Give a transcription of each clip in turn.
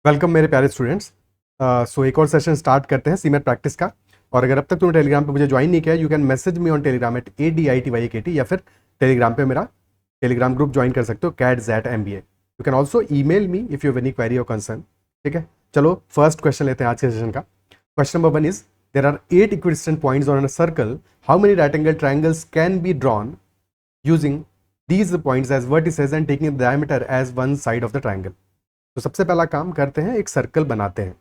Welcome मेरे प्यारे students. सो एक और सेशन स्टार्ट करते हैं सीमेट प्रैक्टिस का। और अगर अब तक तुमने टेलीग्राम पे मुझे ज्वाइन नहीं किया, you can message me on Telegram at ADITYAKT, या फिर टेलीग्राम पे मेरा टेलीग्राम ग्रुप ज्वाइन कर सकते हो CAT@MBA। You can also email me if you have any query और कंसर्न। ठीक है, चलो फर्स्ट क्वेश्चन लेते हैं आज के सेशन का। Question number 1 is there are 8 equidistant points on a circle, how many right angle triangles can be drawn using these points as vertices and taking the diameter as one side of the triangle। तो सबसे पहला काम करते हैं, एक circle बनाते हैं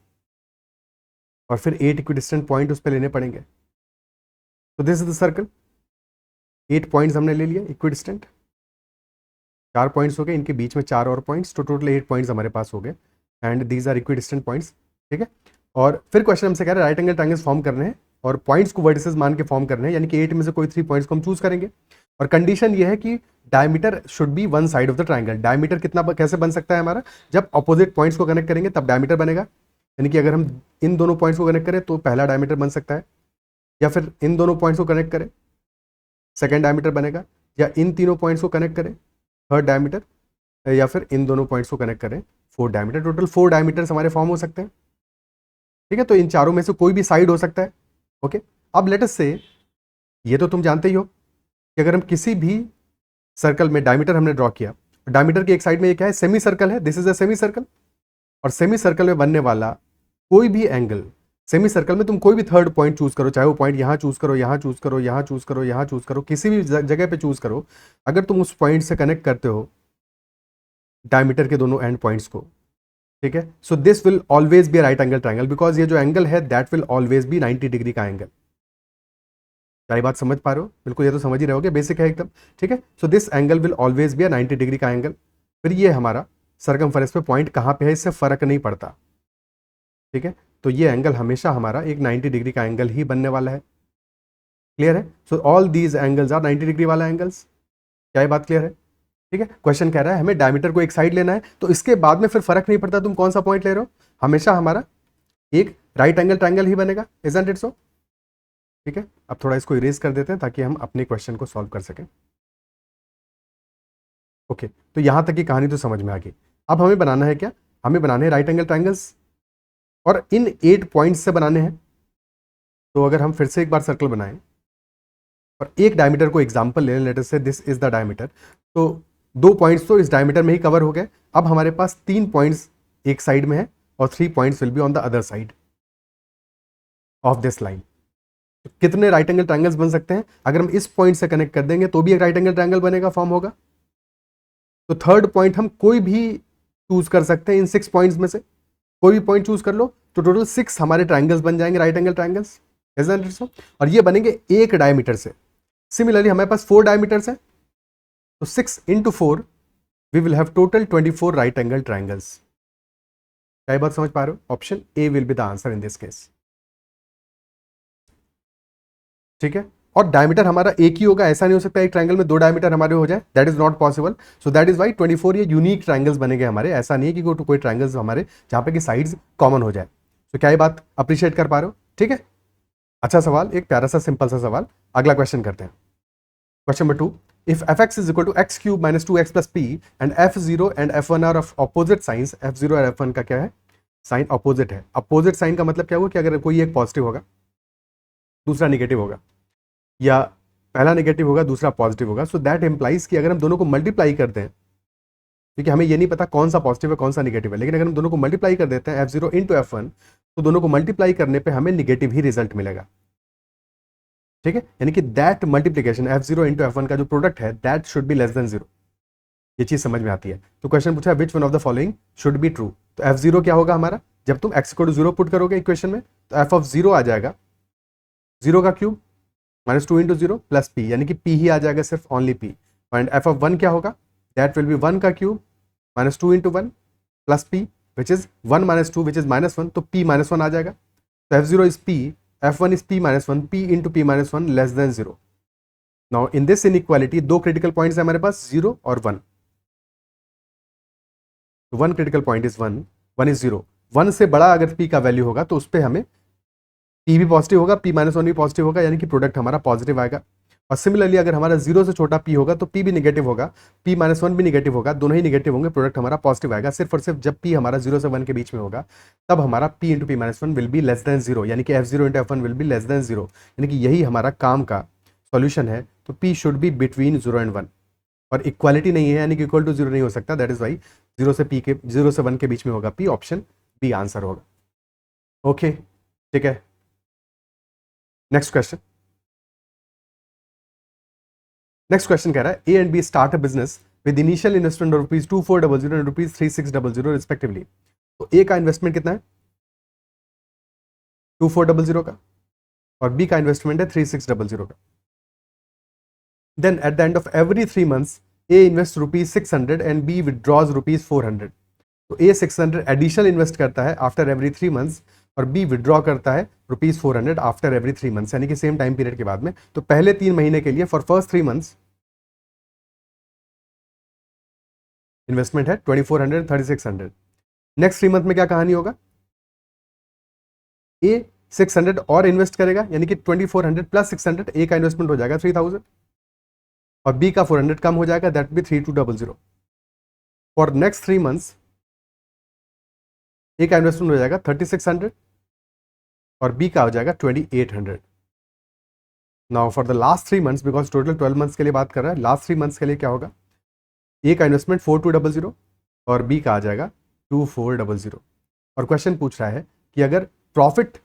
और फिर 8 इक्विडिस्टेंट पॉइंट उस पर लेने पड़ेंगे। तो this is the circle, 8 points हमने ले लिए इक्विडिस्टेंट, 4 पॉइंट्स हो गए, इनके बीच में 4 और पॉइंट्स, तो टोटल 8 पॉइंट्स हमारे पास हो गए and these are equidistant points. ठीक है, और फिर क्वेश्चन हमसे कह रहे हैं राइट एंगल ट्रायंगल्स फॉर्म करने हैं और पॉइंट्स को वर्टिसेस मान के फॉर्म करने हैं, यानी कि 8 में से कोई 3 पॉइंट्स को हम चूज करेंगे और कंडीशन ये है कि diameter should be one side of the triangle. Diameter कितना कैसे बन सकता है हमारा, जब अपोजिट पॉइंट्स को कनेक्ट करेंगे तब डायमीटर बनेगा। यानी कि अगर हम इन दोनों पॉइंट्स को कनेक्ट करें तो पहला डायमीटर बन सकता है, या फिर इन दोनों पॉइंट्स को कनेक्ट करें सेकेंड डायमीटर बनेगा, या इन तीनों पॉइंट्स को कनेक्ट करें थर्ड डायमीटर, या फिर इन दोनों पॉइंट्स को कनेक्ट करें फोर्थ डायमीटर। टोटल 4 डायमीटर्स हमारे फॉर्म हो सकते हैं। ठीक है, तो इन चारों में से कोई भी साइड हो सकता है। ओके, अब लेट अस से, ये तो तुम जानते ही हो कि अगर हम किसी भी सर्कल में डायमीटर हमने ड्रॉ किया, डायमीटर की एक साइड में ये क्या है, सेमी सर्कल है, this is a semi circle, और सेमी सर्कल में बनने वाला कोई भी एंगल, सेमी सर्कल में तुम कोई भी थर्ड पॉइंट चूज करो, चाहे वो पॉइंट यहां चूज करो, यहां चूज करो, यहां चूज करो, यहां चूज करो, किसी भी जगह पे चूज करो, अगर तुम उस पॉइंट से कनेक्ट करते हो डायमीटर के दोनों एंड पॉइंट्स को, ठीक है, so this will always be right angle triangle, because ये जो एंगल है that will always be 90 degree का एंगल। क्या ये बात समझ पा रहे हो? बिल्कुल, ये तो समझ ही रहे होगे, बेसिक है एकदम। ठीक है, so this angle will always be 90 degree का एंगल। फिर ये हमारा सरकमफेरेंस पे पॉइंट कहाँ पे है इससे फर्क नहीं पड़ता। ठीक है, तो ये एंगल हमेशा हमारा एक 90 डिग्री का एंगल ही बनने वाला है। क्लियर है? So all these angles are 90 degree वाला एंगल्स। क्या ये बात क्लियर है? ठीक है, क्वेश्चन कह रहा है हमें डायमीटर को एक साइड लेना है, तो इसके बाद में फिर फर्क नहीं पड़ता तुम कौन सा पॉइंट ले रहे हो, हमेशा हमारा एक राइट एंगल ट्रायंगल ही बनेगा। Isn't it so? ठीक है, अब थोड़ा इसको इरेज कर देते हैं ताकि हम अपने क्वेश्चन को सॉल्व कर सकें। ओके, तो यहां तक की कहानी तो समझ में आ गई। अब हमें बनाना है क्या, हमें बनाने हैं राइट एंगल ट्रायंगल्स और इन 8 पॉइंट्स से बनाने हैं। तो अगर हम फिर से एक बार सर्कल बनाएं और एक डायमीटर को एग्जांपल ले लेट अस से दिस इज द डायमीटर, तो 2 पॉइंट्स तो इस डायमीटर में ही कवर हो गए। अब हमारे पास 3 पॉइंट्स एक साइड में है और 3 points will be on the other side of this line. तो कितने राइट एंगल ट्रायंगल्स बन सकते हैं? अगर हम इस पॉइंट से कनेक्ट कर देंगे तो भी एक राइट एंगल ट्रायंगल बनेगा, फॉर्म होगा। तो थर्ड पॉइंट हम कोई भी चूज कर सकते हैं इन 6 पॉइंट्स में से, कोई भी पॉइंट चूज कर लो, तो टोटल 6 हमारे ट्रायंगल्स बन जाएंगे, राइट एंगल ट्रायंगल्स। और ये बनेंगे एक डायमीटर से। सिमिलरली हमारे पास 4 डायमीटर्स हैं, तो 6 into 4 we will have total 24 right angle triangles. क्या बात समझ पा रहे हो? Option A will be the answer in this case. ठीक है, और डायमीटर हमारा एक ही होगा, ऐसा नहीं हो सकता एक ट्रायंगल में 2 डायमीटर हमारे हो जाए, that is not possible. So that is why 24 ये यूनिक ट्रायंगल्स बनेंगे हमारे। ऐसा नहीं है कि कोई ट्रायंगल्स हमारे जहां पे कि साइड्स कॉमन हो जाए। तो क्या ये बात अप्रिशिएट कर पा रहे हो? ठीक है, अच्छा सवाल, एक प्यारा सा सिंपल सा सवाल। अगला क्वेश्चन करते हैं, question number 2। If fx is equal to x cube minus 2x plus p and f0 and f1 are of opposite signs, f0 और f1 का क्या है, साइन अपोजिट है। अपोजिट साइन का मतलब क्या हुआ कि अगर कोई एक पॉजिटिव होगा दूसरा निगेटिव होगा, या पहला नेगेटिव होगा दूसरा पॉजिटिव होगा, सो दैट इंप्लाइज कि अगर हम दोनों को मल्टीप्लाई करते हैं, क्योंकि हमें ये नहीं पता कौन सा पॉजिटिव है कौन सा निगेटिव है, लेकिन अगर हम दोनों को मल्टीप्लाई कर देते हैं f0 इंटू f1, तो दोनों को मल्टीप्लाई करने पे हमें निगेटिव ही रिजल्ट मिलेगा। ठीक है, यानी कि that multiplication f0 into f1 का जो प्रोडक्ट है that should be less than 0। ये चीज समझ में आती है। तो क्वेश्चन पूछा which one of the following should be true. तो f0 क्या होगा हमारा, जब तुम x को 0 पुट करोगे इक्वेशन में, तो f ऑफ 0 आ जाएगा 0 का cube minus 2 into 0 plus P, यानी कि p ही आ जाएगा, सिर्फ only p। And f of 1 क्या होगा, दैट विल बी 1 का cube minus 2 into 1 plus p which is 1 minus 2 which is -1, तो p -1 आ जाएगा। तो f0 is p, f1 is p minus 1, p into p minus 1 less than 0. Now in this inequality दो critical points है हमारे पास 0 और 1. तो one critical point is 1, 1 is 0. 1 से बड़ा अगर p का वैल्यू होगा तो उस पर हमें p भी पॉजिटिव होगा, p minus 1 भी पॉजिटिव होगा, यानी कि प्रोडक्ट हमारा पॉजिटिव आएगा। और सिमिलरली अगर हमारा 0 से छोटा p होगा तो p भी निगेटिव होगा, p-1 भी निगेटिव होगा, दोनों ही निगेटिव होंगे, प्रोडक्ट हमारा पॉजिटिव आएगा। सिर्फ और सिर्फ जब p हमारा 0 से 1 के बीच में होगा तब हमारा p into p-1 will be less than 0, यानी कि f0 into f1 will be less than 0, यानी कि यही हमारा काम का सॉल्यूशन है। तो p should be between 0 and 1, और इक्वालिटी नहीं है यानी कि इक्वल टू 0 नहीं हो सकता, दैट इज वाई 0 से 1 के बीच में होगा p, ऑप्शन बी आंसर होगा। ओके ठीक है, नेक्स्ट क्वेश्चन। नेक्स्ट क्वेश्चन कह रहा है A and B start a business with initial investment of ₹2400 and ₹3600 respectively. तो ए का इन्वेस्टमेंट कितना है 2400 का, और बी का इन्वेस्टमेंट है 3600 का। Then at the end of every 3 months A invest ₹600 and B withdraws ₹400। तो ए 600 एडिशनल इन्वेस्ट करता है आफ्टर एवरी 3 months और बी विड्रॉ करता है ₹400 आफ्टर एवरी 3 months, यानी कि सेम टाइम पीरियड के बाद में। तो पहले 3 महीने के लिए फॉर फर्स्ट 3 months इन्वेस्टमेंट है 2400 3600। नेक्स्ट 3 month में क्या कहानी होगा, ए 600 और इन्वेस्ट करेगा, यानी कि 2400 प्लस 600, ए का इन्वेस्टमेंट हो जाएगा 3000 और बी का 400 कम हो जाएगा, that B 3200। For next 3 months A का इन्वेस्टमेंट हो जाएगा 3600 और बी का हो जाएगा 2800। Now for the last 3 months, because total 12 months के लिए बात कर रहा है, लास्ट 3 months के लिए क्या होगा, ए का इन्वेस्टमेंट 4200 और बी का आ जाएगा 2400। और क्वेश्चन पूछ रहा है कि अगर प्रॉफिट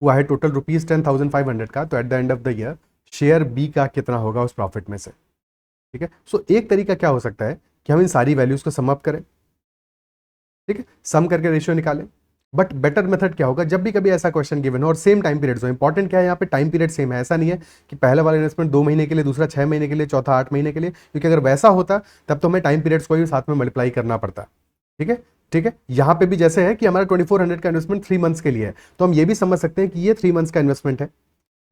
हुआ है टोटल ₹10,500 का, तो at the end of the year share B का कितना होगा उस प्रॉफिट में से। ठीक है, सो एक तरीका क्या हो सकता है कि हम इन सारी वैल्यूज को सम अप करें, ठीक है, सम करके रेशियो निकालें। बट बेटर मेथड क्या होगा, जब भी कभी ऐसा क्वेश्चन गिवन हो और सेम टाइम पीरियड हो, इंपॉर्टेंट क्या है यहाँ पे टाइम पीरियड सेम है, ऐसा नहीं है कि पहला वाला इन्वेस्टमेंट 2 महीने के लिए, दूसरा 6 महीने के लिए, चौथा 8 महीने के लिए, क्योंकि अगर वैसा होता तब तो हमें टाइम पीरियड्स को ही साथ में मल्टीप्लाई करना पड़ता। ठीक है, ठीक है, यहाँ पे भी जैसे है कि हमारा 2400 का इन्वेस्टमेंट 3 months के लिए है, तो हम ये भी समझ सकते हैं कि ये 3 months का इन्वेस्टमेंट है,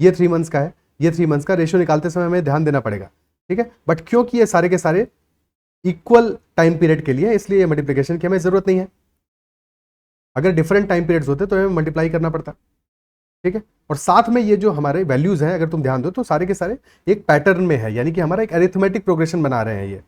ये 3 months का है, ये 3 months का, रेशियो निकालते समय हमें ध्यान देना पड़ेगा। ठीक है, बट क्योंकि ये सारे के सारे इक्वल टाइम पीरियड के लिए, इसलिए ये मल्टीप्लिकेशन की हमें जरूरत नहीं है। अगर डिफरेंट टाइम पीरियड्स होते तो हमें मल्टीप्लाई करना पड़ता। ठीक है, और साथ में ये जो हमारे वैल्यूज हैं, अगर तुम ध्यान दो तो सारे के सारे एक पैटर्न में है, यानी कि हमारा एक अरिथमेटिक प्रोग्रेशन बना रहे हैं, ये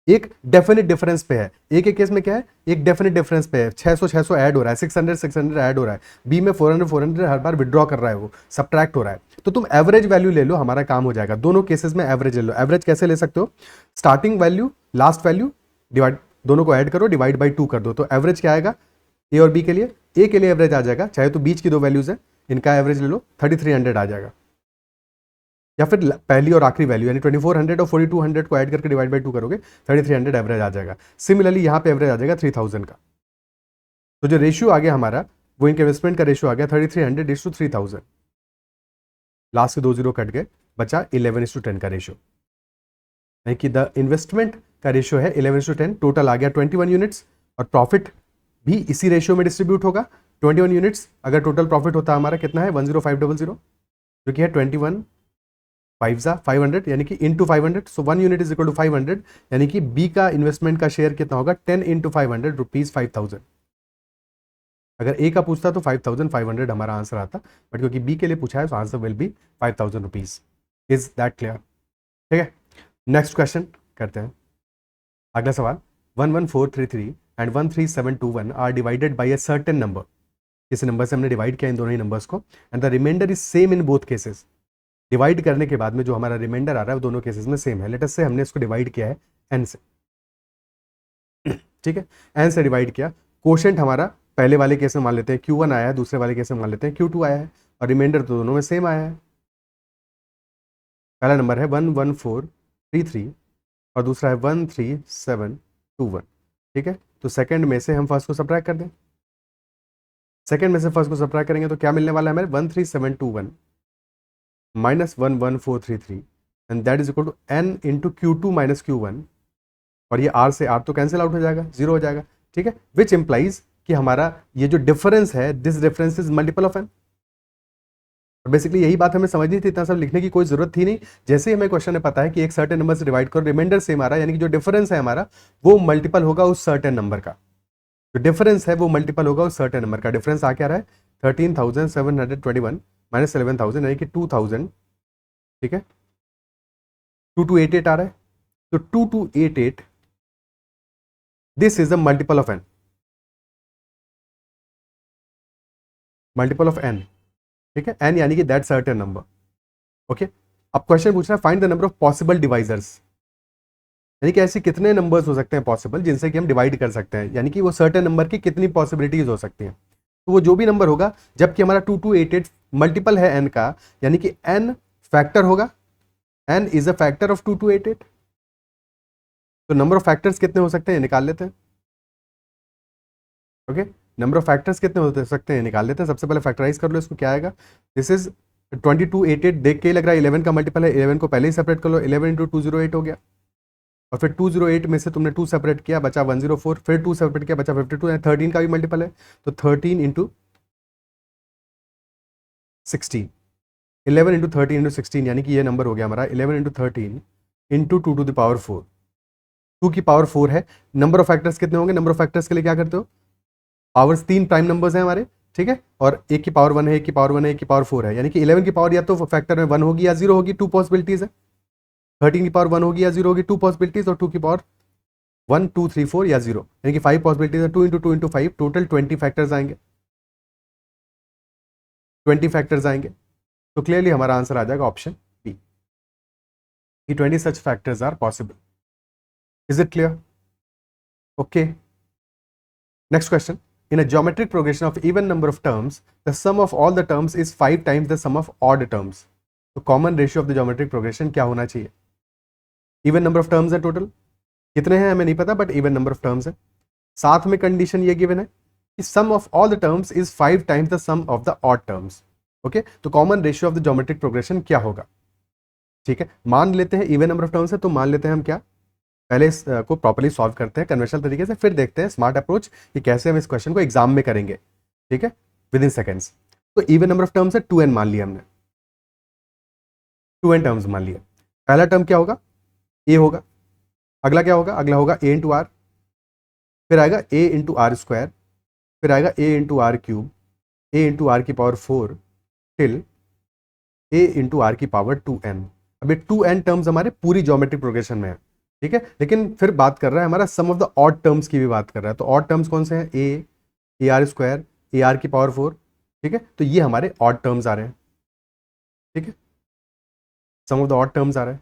एक डेफिनेट डिफरेंस पे है। एक एक केस में क्या है, एक डेफिनेट डिफरेंस पे है, 600 ऐड हो रहा है, 600 ऐड हो रहा है, बी में 400 हर बार विड्रॉ कर रहा है, वो सब्ट्रैक्ट हो रहा है। तो तुम एवरेज वैल्यू ले लो, हमारा काम हो जाएगा। दोनों केसेस में एवरेज ले लो। एवरेज कैसे ले सकते हो, starting value last value divide, दोनों को ऐड करो, डिवाइड बाई 2 कर दो, तो एवरेज क्या आएगा ए और बी के लिए, ए के लिए एवरेज आ जाएगा, चाहे तो बीच की 2 वैल्यूज है इनका एवरेज ले लो, 3300 आ जाएगा। या फिर पहली और आखिरी वैल्यू यानी 2400 और 4200 को ऐड करके डिवाइड बाई 2 करोगे, 3300 एवरेज आ जाएगा। सिमिलरली यहाँ पे एवरेज आ जाएगा 3000 का। तो जो रेशियो आ गया हमारा, वो इनके इन्वेस्टमेंट का रेशियो आ गया 3300:3000। लास्ट के 2 0 कट गए, बचा 11:10 का रेशियो, यानी कि द इन्वेस्टमेंट का रेशियो है 11:10। टोटल आ गया 21 यूनिट्स, और प्रॉफिट भी इसी रेशियो में डिस्ट्रीब्यूट होगा 21 यूनिट्स। अगर टोटल प्रॉफिट होता हमारा कितना है 10500, जो कि है 21 500, यानी कि into 500, so 1 unit is equal to 500, यानी कि बी का इन्वेस्टमेंट का शेयर कितना होगा 10 इंटू 500 रुपीज 5000। अगर ए का पूछता तो 5500 हमारा आंसर आता, बट क्योंकि बी के लिए पूछा है तो answer will be 5000 rupees. Is that clear? ठीक है, नेक्स्ट क्वेश्चन करते हैं। अगला सवाल, 11433 and 13721 are divided by a certain number. किसी नंबर से हमने डिवाइड किया इन दोनों ही नंबर्स को, and the remainder is same in both cases. Divide करने के बाद में जो हमारा रिमाइंडर आ रहा है वो दोनों केसेस में सेम है। लेट अस से हमने इसको डिवाइड किया है एन से, ठीक है, एन से डिवाइड किया। कोशेंट हमारा पहले वाले केस में मान लेते हैं Q1 आया है, दूसरे वाले केस में मान लेते हैं Q2 आया है, और रिमाइंडर तो दोनों में सेम आया है। पहला नंबर है 11433 और दूसरा है 13721। ठीक है, तो सेकंड में से हम फर्स्ट को सब्ट्रैक्ट कर दें। सेकंड में से फर्स्ट को सब्ट्रैक्ट करेंगे तो क्या मिलने वाला है हमारे 13721 minus 11433, and that is equal to n into Q2 minus Q1, और ये r से r तो कैंसिल आउट हो जाएगा, 0 हो जाएगा। ठीक है, विच इंप्लाइज कि हमारा ये जो डिफरेंस है, this difference is multiple of n। Basically यही बात हमें समझनी थी, इतना सब लिखने की कोई जरूरत थी नहीं। जैसे ही हमें क्वेश्चन में पता है कि एक सर्टेन नंबर से डिवाइड करो, रिमाइंडर सेम आ रहा है, यानी कि जो डिफरेंस है हमारा वो मल्टीपल होगा उस सर्टेन नंबर का। जो डिफरेंस है वो मल्टीपल होगा उस सर्टेन नंबर का। डिफरेंस आ क्या रहा है 13,721 माइनस 11,000, यानी कि 2000। ठीक है, 2288 आ रहा है, तो 2288 this is a multiple of N, multiple of N, ठीक है, एन यानी कि दैट सर्टेन नंबर, ओके। अब क्वेश्चन पूछ रहा है find the number of possible divisors, यानी कि ऐसे कितने नंबर्स हो सकते हैं पॉसिबल जिनसे कि हम डिवाइड कर सकते हैं, यानी कि वो सर्टेन नंबर की कितनी पॉसिबिलिटीज हो सकती हैं। तो वो जो भी नंबर होगा, जबकि हमारा 2288 मल्टीपल है एन का, यानी कि एन फैक्टर होगा, N is a factor of 2288। तो नंबर ऑफ फैक्टर्स कितने हो सकते हैं निकाल लेते हैं, ओके। नंबर ऑफ फैक्टर्स कितने हो सकते हैं निकाल लेते हैं। सबसे पहले फैक्टराइज कर लो इसको, क्या आएगा, दिस इज 2288, देख के ही लग रहा है 11 का मल्टीपल है, 11 को पहले ही सेपरेट कर लो, 11 इंटू 208 हो गया, और फिर 208 में से तुमने 2 सेपरेट किया बचा 104, फिर 2 सेपरेट किया बचा 52, 13 का भी मल्टीपल है, तो 13 इंटू 16, 11 इंटू 13 इंटू 16, यानी कि ये नंबर हो गया हमारा 11 into 13 into 2 to the power 4, 2 की पावर 4 है। नंबर ऑफ फैक्टर्स कितने होंगे, नंबर ऑफ फैक्टर्स के लिए क्या करते हो, पावर्स 3 प्राइम नंबर्स हैं हमारे, ठीक है, और एक की पावर 1 है, एक की पावर 1 है, एक की पावर 4 है, यानी कि 11 की पावर या तो फैक्टर में 1 होगी या 0 होगी, 2 पॉसिबिलिटीज है। 13 की पावर 1 होगी या 0 होगी, 2 पॉसिबिलिटीज, और 2 की पावर 1 2 3 4 या 0, यानी कि 5 पॉसिबिलिटीज है। 2 इंटू 2 इंटू 5, टोटल 20 फैक्टर्स आएंगे, 20 फैक्टर्स आएंगे। तो क्लियरली हमारा आंसर आ जाएगा ऑप्शन बी, कि 20 such factors are possible. Is it clear? Okay, next question, in a geometric progression of even number of terms, the sum of all the terms is 5 times the sum of odd terms. तो common ratio of the geometric progression क्या होना चाहिए? Even number of terms है, total कितने हैं हमें नहीं पता, but even number of terms है। साथ में कंडीशन ये गिवन है कि sum of all the terms is 5 times the sum of the odd terms. Okay, तो common ratio of the geometric progression क्या होगा? ठीक है, मान लेते हैं इवन नंबर ऑफ टर्म्स है, तो मान लेते हैं हम क्या, पहले इसको प्रॉपर्ली सॉल्व करते हैं कन्वेंशनल तरीके से, फिर देखते हैं स्मार्ट अप्रोच कि कैसे हम इस क्वेश्चन को एग्जाम में करेंगे, ठीक है, विद इन सेकेंड्स। तो इवन नंबर ऑफ टर्म्स है 2n मान लिया हमने, 2n टर्म्स मान लिया। पहला टर्म क्या होगा, a होगा, अगला क्या होगा, अगला होगा a इंटू आर, फिर आएगा a इंटू आर स्क्वायर, फिर आएगा a into r cube, a into r की power 4 till a into r की पावर 2n। अब ये 2n टर्म्स हमारे पूरी ज्योमेट्रिक प्रोग्रेशन में है, ठीक है, लेकिन फिर बात कर रहा है हमारा सम ऑफ द ऑड टर्म्स की भी बात कर रहा है। तो ऑड टर्म्स कौन से हैं, A R square, A R की पावर 4, ठीक है, तो ये हमारे ऑड टर्म्स आ रहे हैं, ठीक है, sum of the odd terms आ रहा है।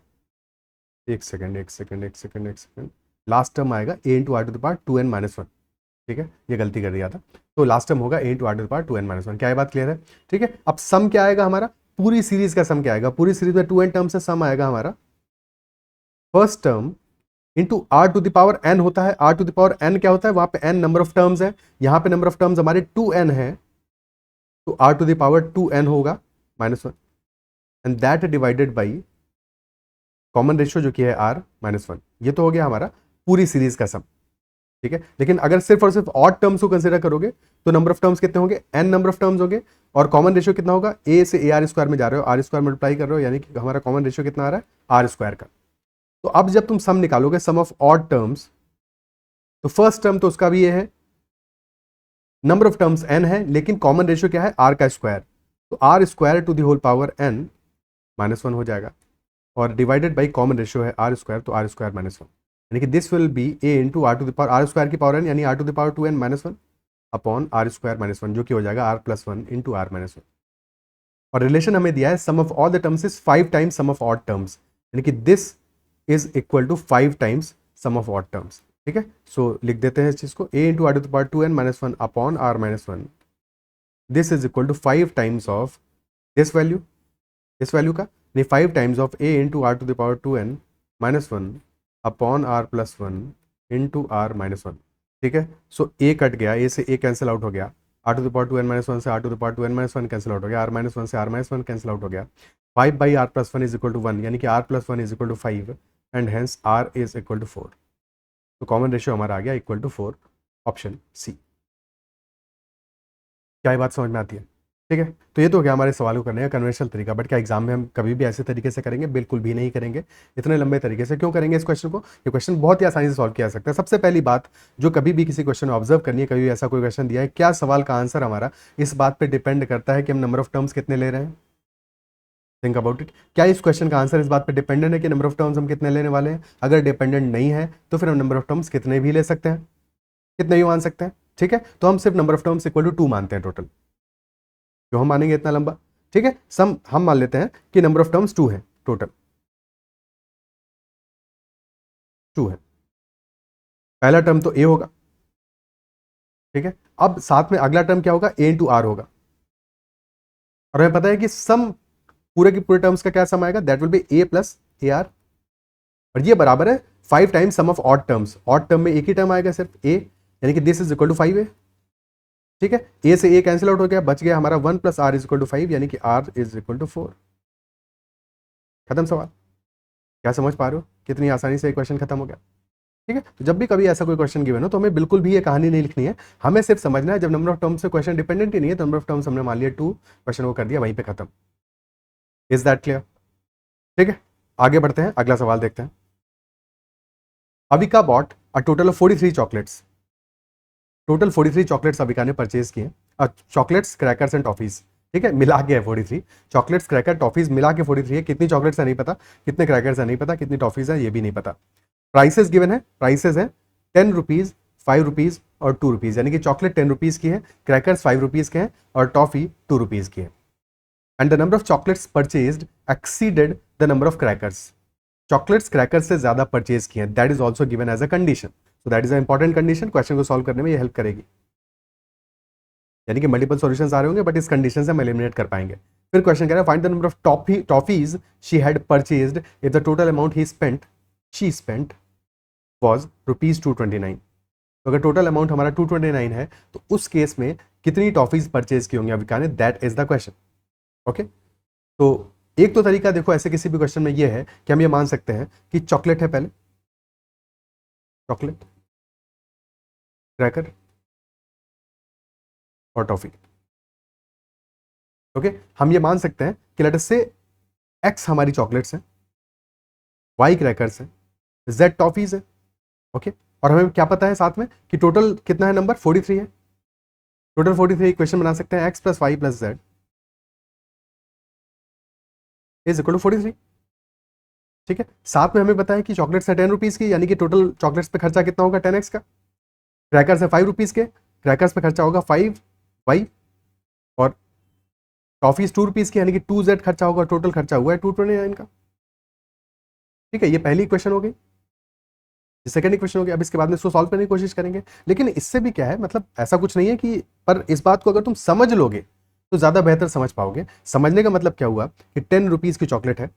एक सेकंड एक सेकंड एक सेकंड एक सेकंड, लास्ट टर्म आएगा a into are to the power 2n minus 1, ठीक है, ये गलती कर दिया था, तो लास्ट टर्म होगा a into are to the power 2n minus 1। क्या ये बात क्लियर है? ठीक है, अब सम क्या आएगा हमारा, पूरी सीरीज का सम क्या आएगा, पूरी सीरीज में 2n टर्म से सम आएगा हमारा first term into are to the power N होता है। R to the power N क्या होता है, वहां पे एन नंबर ऑफ टर्म्स है, यहां पे नंबर ऑफ टर्म्स हमारे 2n है, तो are to the power 2n होगा minus 1, and that divided by common ratio जो कि है r माइनस 1। ये तो हो गया हमारा पूरी सीरीज का सम, ठीक है। लेकिन अगर सिर्फ और सिर्फ ऑड टर्म्स को कंसिडर करोगे तो नंबर ऑफ टर्म्स कितने होंगे, n नंबर ऑफ टर्म्स होंगे, और कॉमन रेशियो कितना होगा, a से ए आर स्क्वायर में जा रहे हो, आर स्क्वायर मल्टीप्लाई कर रहे हो, यानी कि हमारा कॉमन रेशियो कितना आ रहा है, आर स्क्वायर का। तो अब जब तुम सम निकालोगे सम ऑफ ऑड टर्म्स, तो फर्स्ट टर्म तो उसका भी ये है, नंबर ऑफ टर्म्स n है, लेकिन कॉमन रेशियो क्या है, r का स्क्वायर, तो r square to the whole power n minus 1 हो जाएगा, और डिवाइडेड बाई कॉमन रेशियो है r स्क्वायर, तो r स्क्वायर माइनस 1, यानी कि this will be a into are to the power r square की पावर n, यानी r to the power 2n minus 1 upon r square minus 1, जो कि हो जाएगा r plus 1 into r minus 1। और relation हमें दिया है sum of all the terms is 5 times sum of odd terms, यानी कि this is equal to 5 times sum of odd terms, ठीक है। सो लिख देते हैं इस चीज को, a into are to the power 2n minus 1 upon r minus 1, this is equal to 5 times of this value, इस वैल्यू का, नहीं 5 times of a into are to the power 2n minus 1 upon r plus 1 into r minus 1, ठीक है। So a cut गया, a से a cancel out हो गया, r to the power 2n minus 1 से r to the power 2n minus 1 cancel out हो गया, r minus 1 से r माइनस 1 कैंसिल आउट हो गया, 5 by r plus 1 is equal to 1, यानी कि r plus 1 is equal to 5 and hence r is equal to 4। तो common ratio हमारा आ गया इक्वल टू 4, ऑप्शन सी। क्या ये बात समझ में आती है? ठीक है, तो ये तो क्या हमारे सवालों करने का कन्वेंशनल तरीका, बट क्या एग्जाम में हम कभी भी ऐसे तरीके से करेंगे? बिल्कुल भी नहीं करेंगे। इतने लंबे तरीके से क्यों करेंगे इस क्वेश्चन को? ये क्वेश्चन बहुत ही आसानी से सॉल्व किया जा सकता है। सबसे पहली बात जो कभी भी किसी क्वेश्चन ऑब्जर्व करनी है, कभी भी ऐसा कोई क्वेश्चन दिया है, क्या सवाल का आंसर हमारा इस बात पर डिपेंड करता है कि हम नंबर ऑफ टर्म्स कितने ले रहे हैं। Think about it. क्या इस क्वेश्चन का आंसर इस बात पे डिपेंडेंट है कि नंबर ऑफ टर्म्स हम कितने लेने वाले हैं? अगर डिपेंडेंट नहीं है तो फिर हम नंबर ऑफ टर्म्स कितने भी ले सकते हैं, कितने भी मान सकते हैं। ठीक है, तो हम सिर्फ number of terms equal to 2 मानते हैं टोटल, क्यों हम मानेंगे इतना लंबा? ठीक है, सम हम मान लेते हैं कि नंबर ऑफ टर्म्स 2 है, टोटल 2 है। पहला टर्म तो ए होगा, ठीक है। अब साथ में अगला टर्म क्या होगा? ए इंटू आर होगा। और हमें पता है कि सम पूरे की पूरे टर्म्स का क्या सम आएगा? That will be a plus a r. और ये बराबर है 5 times sum of odd terms. Odd term में एक ही टर्म आएगा सिर्फ ए, यानी कि this is equal to 5 a. ठीक है, ए से ए कैंसिल आउट हो गया, बच गया हमारा 1 plus r is equal to 5, यानी कि आर इज इक्वल टू 4। खत्म सवाल। क्या समझ पा रहे हो कितनी आसानी से क्वेश्चन खत्म हो गया? ठीक है, तो जब भी कभी ऐसा कोई क्वेश्चन गिवन हो तो हमें बिल्कुल भी ये कहानी नहीं लिखनी है, हमें सिर्फ समझना है जब नंबर ऑफ टर्म्स से क्वेश्चन डिपेंडेंट ही नहीं है तो नंबर ऑफ टर्म्स हमने मान लिया 2, क्वेश्चन को कर दिया वहीं पे खत्म। Is that clear? ठीक है, आगे बढ़ते हैं, अगला सवाल देखते हैं। Avika bought a total of 43 chocolates. Total 43 chocolates Avika ने परचेज किए, चॉकलेट्स, क्रैकर्स एंड टॉफीज। ठीक है, मिला के है 43, चॉकलेट्स, क्रैकर, टॉफीज मिला के 43 है। कितनी चॉकलेट्स है नहीं पता, कितने क्रैकर्स है नहीं पता, कितनी टॉफीज है ये भी नहीं पता। प्राइसेस गिवन है, प्राइसेस है 10 रुपीज, 5 रुपीज और 2 रुपीज, यानी कि चॉकलेट 10 रुपीज की है, क्रैकर्स 5 रुपीज के हैं और टॉफी 2 रुपीज की है। And the number of chocolates purchased exceeded the number of crackers. Chocolates crackers से ज्यादा परचेज किए हैं, that is also given as a condition. So that is a important condition, question को सॉल्व करने में ये हेल्प करेगी। यानी कि मल्टीपल सॉल्यूशंस आ रहे होंगे बट इस कंडीशन से हम एलिमिनेट कर पाएंगे। फिर क्वेश्चन कह रहा है find the number of toffees she had purchased if the total amount she spent was ₹229। तो अगर टोटल अमाउंट हमारा 229 है तो उस केस में कितनी टॉफीज परचेज की होंगी अविका ने? That is the question. Okay, तो एक तो तरीका देखो ऐसे किसी भी क्वेश्चन में ये है कि हम ये मान सकते हैं कि चॉकलेट है पहले, चॉकलेट, क्रैकर और टॉफी। ओके, हम ये मान सकते हैं कि लेट अस से एक्स हमारी चॉकलेट्स हैं, वाई क्रैकर्स हैं, जेड टॉफीज है। ओके, और हमें क्या पता है साथ में कि टोटल कितना है नंबर? 43 है। टोटल 43 इक्वेशन बना सकते हैं x plus y plus z is equal to 43। ठीक है, साथ में हमें पता है कि चॉकलेट्स है 10 रुपीज की, यानी कि टोटल चॉकलेट्स पे खर्चा कितना होगा? 10x का। क्रैकर्स है 5 रुपीज के, क्रैकर्स पे खर्चा होगा 5y, और टॉफीज 2 रुपीज की, यानी कि 2z खर्चा होगा, टोटल खर्चा हुआ है 229 का। ठीक है, ये पहली इक्वेशन हो गई, सेकंड इक्वेशन हो गया। अब इसके बाद में इसको सॉल्व करने की कोशिश करेंगे, लेकिन इससे भी क्या है, मतलब ऐसा कुछ नहीं है कि, पर इस बात को अगर तुम समझ लोगे तो ज्यादा बेहतर समझ पाओगे। समझने का मतलब क्या हुआ कि 10 रुपीज की चॉकलेट है,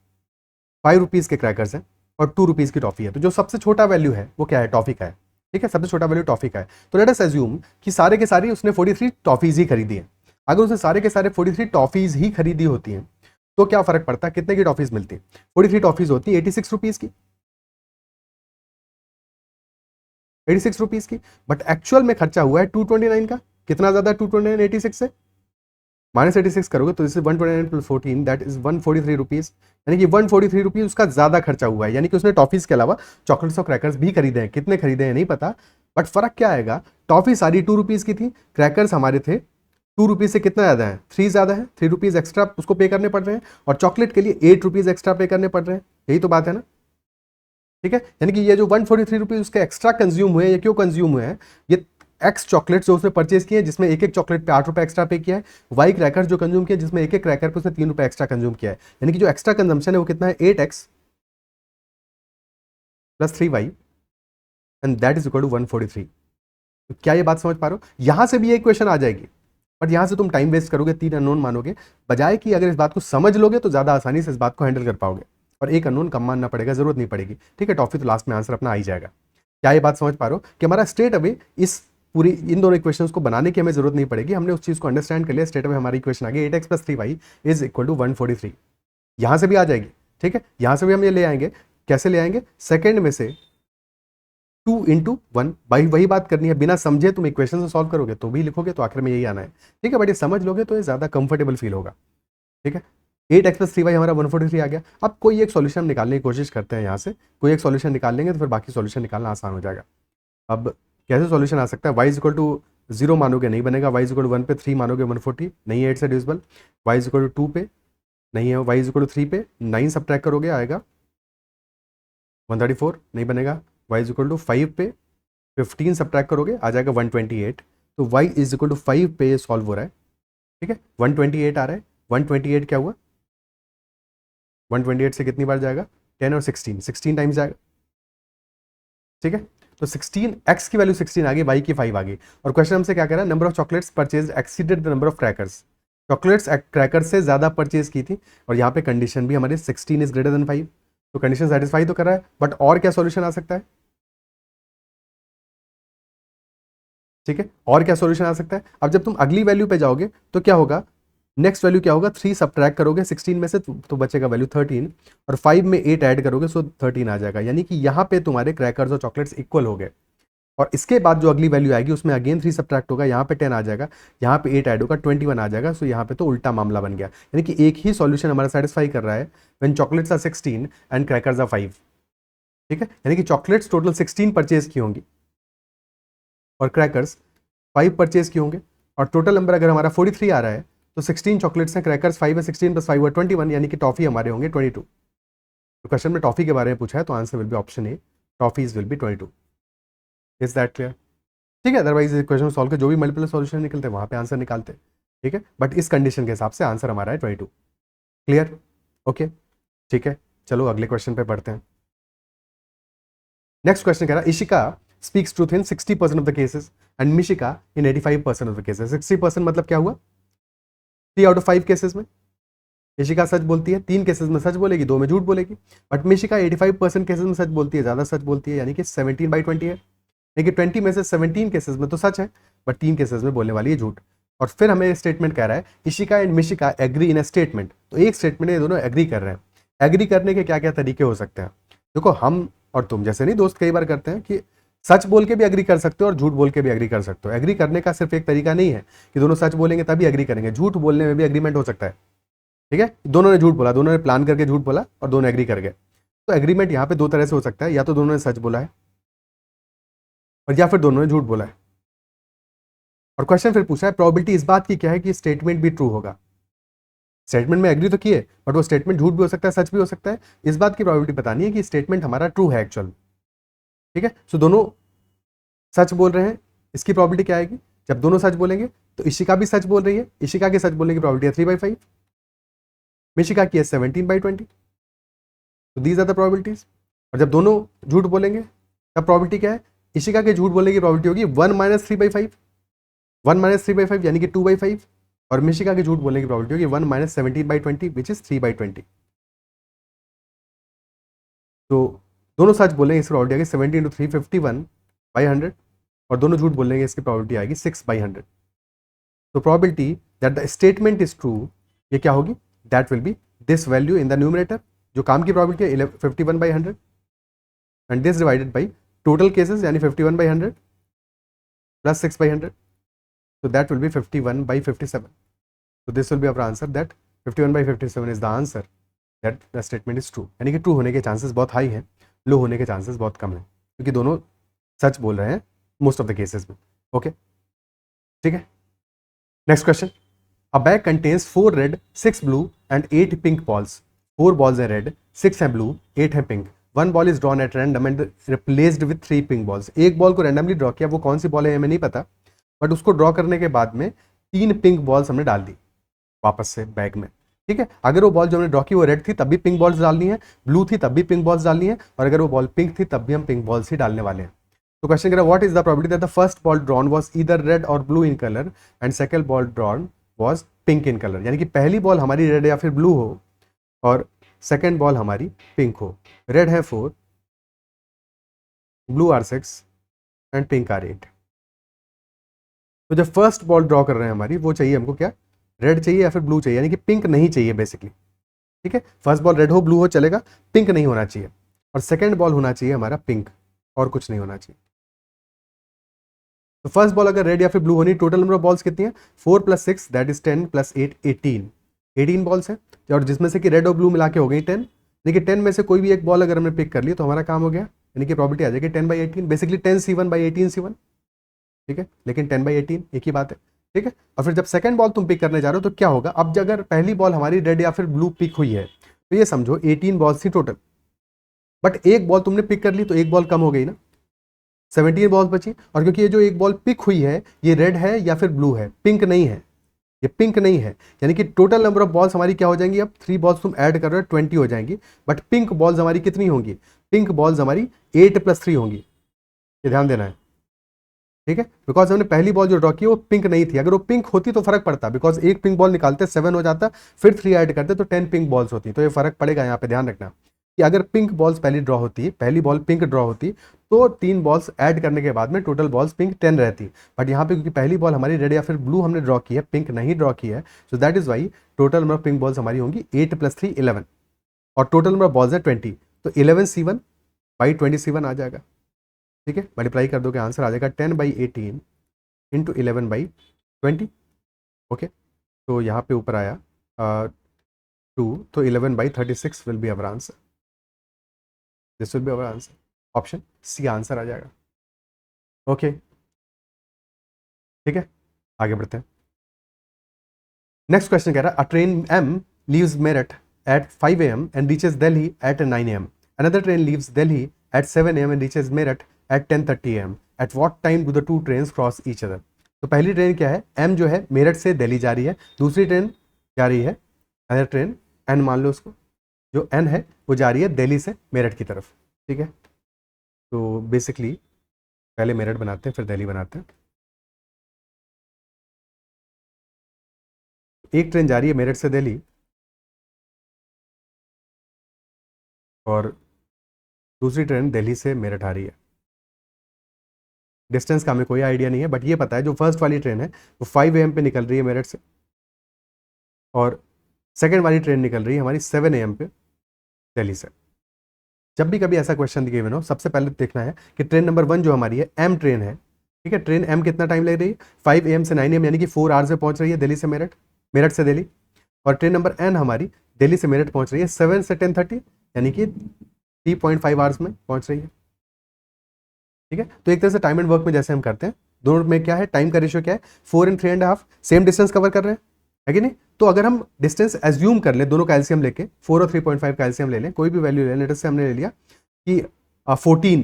5 रुपीज के क्रैकर्स हैं और 2 रुपीज की टॉफी है, तो जो सबसे छोटा वैल्यू है वो क्या है? टॉफी का है। ठीक है, सबसे छोटा वैल्यू टॉफी का है। तो लेट अस अज्यूम कि सारे के सारी उसने 43 टॉफीज ही खरीदी है। अगर उसने सारे के सारे 43 टॉफीज ही खरीदी होती हैं तो क्या फर्क पड़ता है कितने की टॉफीज मिलती है? 43 टॉफीज होती है 86 रुपीज की, 86 रुपीज की, बट एक्चुअल में खर्चा हुआ है 229 का। कितना ज्यादा? 229 86 से माइनस 86 करोगे तो this is 129 plus 14, that is 143 rupees, यानी कि 143 रुपीज उसका ज्यादा खर्चा हुआ है। यानी कि उसने टॉफीज के अलावा चॉकलेट्स और क्रैकर्स भी खरीदे हैं। कितने खरीदे हैं नहीं पता, बट फर्क क्या आएगा? टॉफी सारी 2 रुपीज की थी, क्रैकर्स हमारे थे 2 रुपीज से कितना ज्यादा है? 3 ज्यादा है, 3 रुपीज एक्स्ट्रा उसको पे करने पड़ रहे हैं, और चॉकलेट के लिए 8 रुपीज एक्स्ट्रा पे करने पड़ रहे हैं। यही तो बात है ना? ठीक है, यानी कि ये जो 143 रुपीज उसके एक्स्ट्रा कंज्यूम हुए, ये क्यों कंज्यूम हुए हैं? ये एक्स चॉकलेट जो उसने परचेज किए जिसमें एक एक चॉकलेट पे 8 रुपए एक्स्ट्रा पे किया है, वाई क्रैकर जो कंज्यूम किया जिसमें एक एक क्रैकर पे उसने 3 रुपए एक्स्ट्रा कंज्यूम किया है, यानी कि जो एक्स्ट्रा कंजम्पशन है वो कितना है? 8x plus 3y and that is equal to 143। तो क्या ये बात समझ पा रहे हो? यहां से भी एक क्वेश्चन आ जाएगी, बट यहां से तुम टाइम वेस्ट करोगे, 3 अननोन मानोगे, बजाय कि अगर इस बात को समझ लोगे तो ज्यादा आसानी से इस बात को हैंडल कर पाओगे, और एक अननोन कम मानना पड़ेगा, जरूरत नहीं पड़ेगी। ठीक है, टॉफी तो लास्ट में आंसर अपना आ ही जाएगा। क्या ये बात समझ पा रहे हो कि हमारा स्ट्रेट अवे इस पूरी इन दोनों इक्वेशंस को बनाने की हमें जरूरत नहीं पड़ेगी, हमने उस चीज को अंडरस्टैंड कर लिया। स्ट्रेट अवे हमारी इक्वेशन आ गई 8x plus 3y is equal to 143। यहां से भी आ जाएगी। ठीक है, यहां से भी हम ये ले आएंगे। कैसे ले आएंगे? सेकंड में से 2 इंटू 1, वही बात करनी है। बिना समझे तुम इक्वेशन से सॉल्व करोगे तो भी लिखोगे तो आखिर में यही आना है। ठीक है, बट ये समझ लोगे तो ये ज्यादा कंफर्टेबल फील होगा। ठीक है, 8x प्लस 3y हमारा 143 आ गया। अब कोई एक सॉल्यूशन निकालने की कोशिश करते हैं। यहाँ से कोई एक सॉल्यूशन निकाल लेंगे तो फिर बाकी सॉल्यूशन निकालना आसान हो जाएगा। अब कैसे सॉल्यूशन आ सकता है? y इज इक्वल टू 0 मानोगे नहीं बनेगा, y इज इक्वल टू 1 पे 3 मानोगे 140 नहीं है 8 से divisible, y is equal to 2 पे नहीं है, y इज इक्वल टू 3 पे 9 सब्ट्रैक्ट करोगे आएगा 134, नहीं बनेगा। y इज इक्वल टू 5 पे 15 सब्ट्रैक्ट करोगे आ जाएगा 128। तो y इज इक्वल टू 5 पे सॉल्व हो रहा है, ठीक है। 128 आ रहा है, 128 क्या हुआ, 128 से कितनी बार जाएगा, 10 और 16 टाइम्स जाएगा, ठीक है। तो 16 x की वैल्यू 16 आ गई, y की 5 आ गई। और क्वेश्चन हमसे क्या कह रहा है, number of chocolates purchase exceeded the number of crackers, chocolates crackers से ज्यादा परचेज की थी, और यहाँ पे कंडीशन भी हमारे 16 इज ग्रेटर देन 5, तो कंडीशन सेटिस्फाई तो कर रहा है। बट और क्या सॉल्यूशन आ सकता है, ठीक है, और क्या सॉल्यूशन आ सकता है। अब जब तुम अगली वैल्यू पे जाओगे तो क्या होगा, नेक्स्ट वैल्यू क्या होगा, 3 सब्ट्रैक्ट करोगे 16 में से तो बचेगा वैल्यू 13, और 5 में 8 ऐड करोगे सो 13 आ जाएगा। यानी कि यहाँ पे तुम्हारे क्रैकर्स और चॉकलेट्स इक्वल हो गए। और इसके बाद जो अगली वैल्यू आएगी उसमें अगेन 3 सब्ट्रैक्ट होगा, यहाँ पे 10 आ जाएगा, यहाँ पे 8 ऐड होगा 21 आ जाएगा। सो यहाँ पे तो उल्टा मामला बन गया, यानी कि एक ही सॉल्यूशन हमारा सेटिस्फाई कर रहा है when chocolates are 16 and crackers are 5, ठीक है। यानी कि चॉकलेट्स टोटल 16 परचेज की होंगी और क्रैकर्स 5 परचेज की होंगे, और टोटल नंबर अगर हमारा 43 आ रहा है तो 16 चॉकलेट्स हैं, क्रैकर्स 5 है, 16 प्लस 5 हुआ 21, यानी कि टॉफी हमारे होंगे 22। तो क्वेश्चन में टॉफी के बारे में पूछा है तो answer will B option A, toffees will be 22। Is that clear, ठीक है। अदरवाइज क्वेश्चन सॉल्व के जो भी मल्टीपल सॉल्यूशन निकलते हैं वहां पे आंसर निकालते हैं, ठीक है। बट इस कंडीशन के हिसाब से आंसर हमारा है 22। क्लियर, ओके, ठीक है। चलो अगले क्वेश्चन पे पढ़ते हैं। नेक्स्ट क्वेश्चन कह रहा है Ishika speaks truth in 60% of the cases and Mishika in 85% of the cases. 60% मतलब क्या हुआ, 3 आउट ऑफ 5 केसेस में इशिका सच बोलती है, 3 केसेस में सच बोलेगी, 2 में झूठ बोलेगी। बट मिशिका 85% केसेस में सच बोलती है, ज्यादा सच बोलती है, यानी कि 17/20 है। लेकिन 20 में से 17 केसेस में तो सच है, बट 3 केसेस में बोलने वाली है झूठ। और फिर हमें स्टेटमेंट कह रहा है Ishika and Mishika agree in a statement. तो एक स्टेटमेंट ये दोनों एग्री कर रहे हैं। एग्री करने के क्या क्या तरीके हो सकते हैं, देखो हम और तुम जैसे नहीं दोस्त कई बार करते हैं कि सच बोल के भी एग्री कर सकते हो और झूठ बोल के भी एग्री कर सकते हो। एग्री करने का सिर्फ एक तरीका नहीं है कि दोनों सच बोलेंगे तभी एग्री करेंगे, झूठ बोलने में भी एग्रीमेंट हो सकता है, ठीक है। दोनों ने झूठ बोला, दोनों ने प्लान करके झूठ बोला और दोनों एग्री कर गए। तो एग्रीमेंट यहाँ पे 2 तरह से हो सकता है, या तो दोनों ने सच बोला है और या फिर दोनों ने झूठ बोला है। और क्वेश्चन फिर पूछा है प्रोबेबिलिटी इस बात की क्या है कि स्टेटमेंट भी ट्रू होगा। स्टेटमेंट में एग्री तो किए बट वो स्टेटमेंट झूठ भी हो सकता है, सच भी हो सकता है। इस बात की प्रोबेबिलिटी बतानी है कि स्टेटमेंट हमारा ट्रू है एक्चुअल, ठीक है। सो दोनों सच बोल रहे हैं, इसकी प्रोबेबिलिटी क्या आएगी, जब दोनों सच बोलेंगे तो इशिका भी सच बोल रही है, इशिका के सच बोलने की प्रोबेबिलिटी है 3/5, मिशिका की है 17/20। तो दीज आर द प्रोबेबिलिटीज। और जब दोनों झूठ बोलेंगे तब प्रोबेबिलिटी क्या है, इशिका के झूठ बोलने की प्रोबेबिलिटी होगी 1 - 3/5, 1 - 3/5 यानी कि 2/5, और मिशिका के झूठ बोलने की प्रोबेबिलिटी होगी 1 - 17/20 विच इज 3/20। तो दोनों सच बोलेंगे, इसकी प्रोबेबिलिटी आएगी 17 × 3 51/100, और दोनों झूठ बोलेंगे इसकी प्रोबेबिलिटी आएगी 6/100। तो probability that the statement is true ये क्या होगी, that will B this value in the numerator, जो काम की प्रोबेबिलिटी है 51/100, and this divided by total cases यानी 51/100 plus 6/100, so that will be 51/57. So this will be our answer that 51/57 is the answer that the statement is true। यानी कि true होने के chances बहुत हाई हैं, लो होने के चांसेस बहुत कम है, क्योंकि दोनों सच बोल रहे हैं मोस्ट ऑफ द केसेस में। ओके, ठीक है। Next question, a bag contains 4 red 6 blue and 8 pink balls. 4 balls हैं रेड, 6 हैं ब्लू, 8 हैं pink. 1 ball is drawn at random and replaced with 3 pink balls. एक बॉल को रैंडमली ड्रॉ किया, वो कौन सी बॉल है हमें नहीं पता, बट उसको ड्रॉ करने के बाद में 3 पिंक बॉल्स हमने डाल दी वापस से बैग में, ठीक है। अगर वो बॉल जो हमने ड्रॉ की वो रेड थी तब भी पिंक बॉल्स डालनी है, ब्लू थी तब भी पिंक बॉल्स डालनी है, और अगर वो बॉल पिंक थी तब भी हम पिंक बॉल्स ही डालने वाले हैं। तो क्वेश्चन कह रहा है what is the probability that the first ball drawn was either red or blue in colour and second ball drawn was pink in colour. यानी कि पहली बॉल हमारी रेड या फिर ब्लू हो और सेकंड बॉल हमारी पिंक हो। रेड है 4, blue are 6 and pink are 8। तो जब फर्स्ट बॉल ड्रॉ कर रहे हैं हमारी, वो चाहिए हमको क्या, रेड चाहिए या फिर ब्लू चाहिए, यानी कि पिंक नहीं चाहिए बेसिकली, ठीक है। फर्स्ट बॉल रेड हो ब्लू हो चलेगा, पिंक नहीं होना चाहिए, और सेकंड बॉल होना चाहिए हमारा पिंक, और कुछ नहीं होना चाहिए। तो फर्स्ट बॉल अगर रेड या फिर ब्लू होनी, टोटल नंबर ऑफ बॉल्स कितनी है, 4 + 6 दैट इज 10 + 8 18 बॉल्स है, और जिसमें से कि रेड और ब्लू मिला के हो गई 10। देखिए 10 में से कोई भी एक बॉल अगर हमने पिक कर ली तो हमारा काम हो गया, यानी कि प्रॉपर्टी आ जाएगी 10/18, बेसिकली 10 C1/18 C1, ठीक है। लेकिन 10/18 एक ही बात है, ठीक है। और फिर जब सेकंड बॉल तुम पिक करने जा रहे हो तो क्या होगा, अब अगर पहली बॉल हमारी रेड या फिर ब्लू पिक हुई है तो ये समझो 18 बॉल्स थी टोटल, बट एक बॉल तुमने पिक कर ली तो एक बॉल कम हो गई ना, 17 बॉल्स बची। और क्योंकि ये जो एक बॉल पिक हुई है ये रेड है या फिर ब्लू है, पिंक नहीं है, ये पिंक नहीं है, यानी कि टोटल नंबर ऑफ बॉल्स हमारी क्या हो जाएंगी, अब 3 बॉल्स तुम ऐड कर रहे हो 20 हो जाएंगी, बट पिंक बॉल्स हमारी कितनी होंगी, पिंक बॉल्स हमारी 8+3 होंगी, ये ध्यान देना है। ठीक है, बिकॉज हमने पहली बॉल जो ड्रॉ की वो पिंक नहीं थी, अगर वो पिंक होती तो फर्क पड़ता, बिकॉज एक पिंक बॉल निकालते 7 हो जाता, फिर 3 ऐड करते तो 10 पिंक बॉल्स होती, तो ये फर्क पड़ेगा यहाँ पे, ध्यान रखना कि अगर पिंक बॉल्स पहली ड्रॉ होती, पहली बॉल पिंक ड्रॉ होती तो 3 बॉल्स ऐड करने के बाद में टोटल बॉल्स पिंक 10 रहती, बट यहाँ पे क्योंकि पहली बॉल हमारी रेड या फिर ब्लू हमने ड्रॉ की है, पिंक नहीं ड्रॉ की है, so that is y total number of pink balls हमारी होंगी 8+3 11, और टोटल नंबर ऑफ बॉल्स है 20, तो 11C1/27 आ जाएगा। ठीक है, मल्टीप्लाई कर दोगे आंसर आ जाएगा 10/18 इंटू 11/20। ओके, तो यहाँ पे ऊपर आया 2, तो 11/36 will be our answer, this will be our answer, option C answer आ जाएगा। ओके, ठीक है, आगे बढ़ते हैं। नेक्स्ट क्वेश्चन कह रहा है a train M leaves Meerut at 5 AM and reaches Delhi at 9 AM, another train leaves Delhi at 7 AM and reaches Meerut at 10:30 AM, at what time do the two trains cross each other. तो पहली train क्या है, M जो है मेरठ से दिल्ली जा रही है, दूसरी ट्रेन जा रही है, अदर ट्रेन एन मान लो उसको, जो एन है वो जा रही है दिल्ली से मेरठ की तरफ। ठीक है, तो बेसिकली पहले मेरठ बनाते हैं फिर दिल्ली बनाते हैं। एक ट्रेन जा रही है मेरठ से दिल्ली और दूसरी ट्रेन दिल्ली से मेरठ आ रही है। डिस्टेंस का हमें कोई आइडिया नहीं है, बट ये पता है जो फर्स्ट वाली ट्रेन है वो 5 AM पे निकल रही है मेरठ से, और सेकेंड वाली ट्रेन निकल रही है हमारी 7 AM पे दिल्ली से। जब भी कभी ऐसा क्वेश्चन गिवन हो सबसे पहले देखना है कि ट्रेन नंबर 1 जो हमारी है एम ट्रेन है, ठीक है, ट्रेन एम कितना टाइम ले रही है, 5 AM से 9 AM, यानी कि 4 आवर्स में पहुंच रही है दिल्ली से मेरठ, मेरठ से दिल्ली। और ट्रेन नंबर एन हमारी दिल्ली से मेरठ पहुंच रही है 7 से 10:30, यानी कि 3.5 आवर्स में पहुंच रही है। ठीक है, तो एक तरह से टाइम एंड वर्क में जैसे हम करते हैं, दोनों में क्या है, टाइम का रेशियो क्या है, 4 and 3.5, सेम डिस्टेंस कवर कर रहे हैं, है कि नहीं। तो अगर हम डिस्टेंस एज्यूम कर ले, दोनों का एलसीएम लेके 4 और 3.5 का एलसीएम ले लें, कोई भी वैल्यू ले लें, से हमने ले लिया कि 14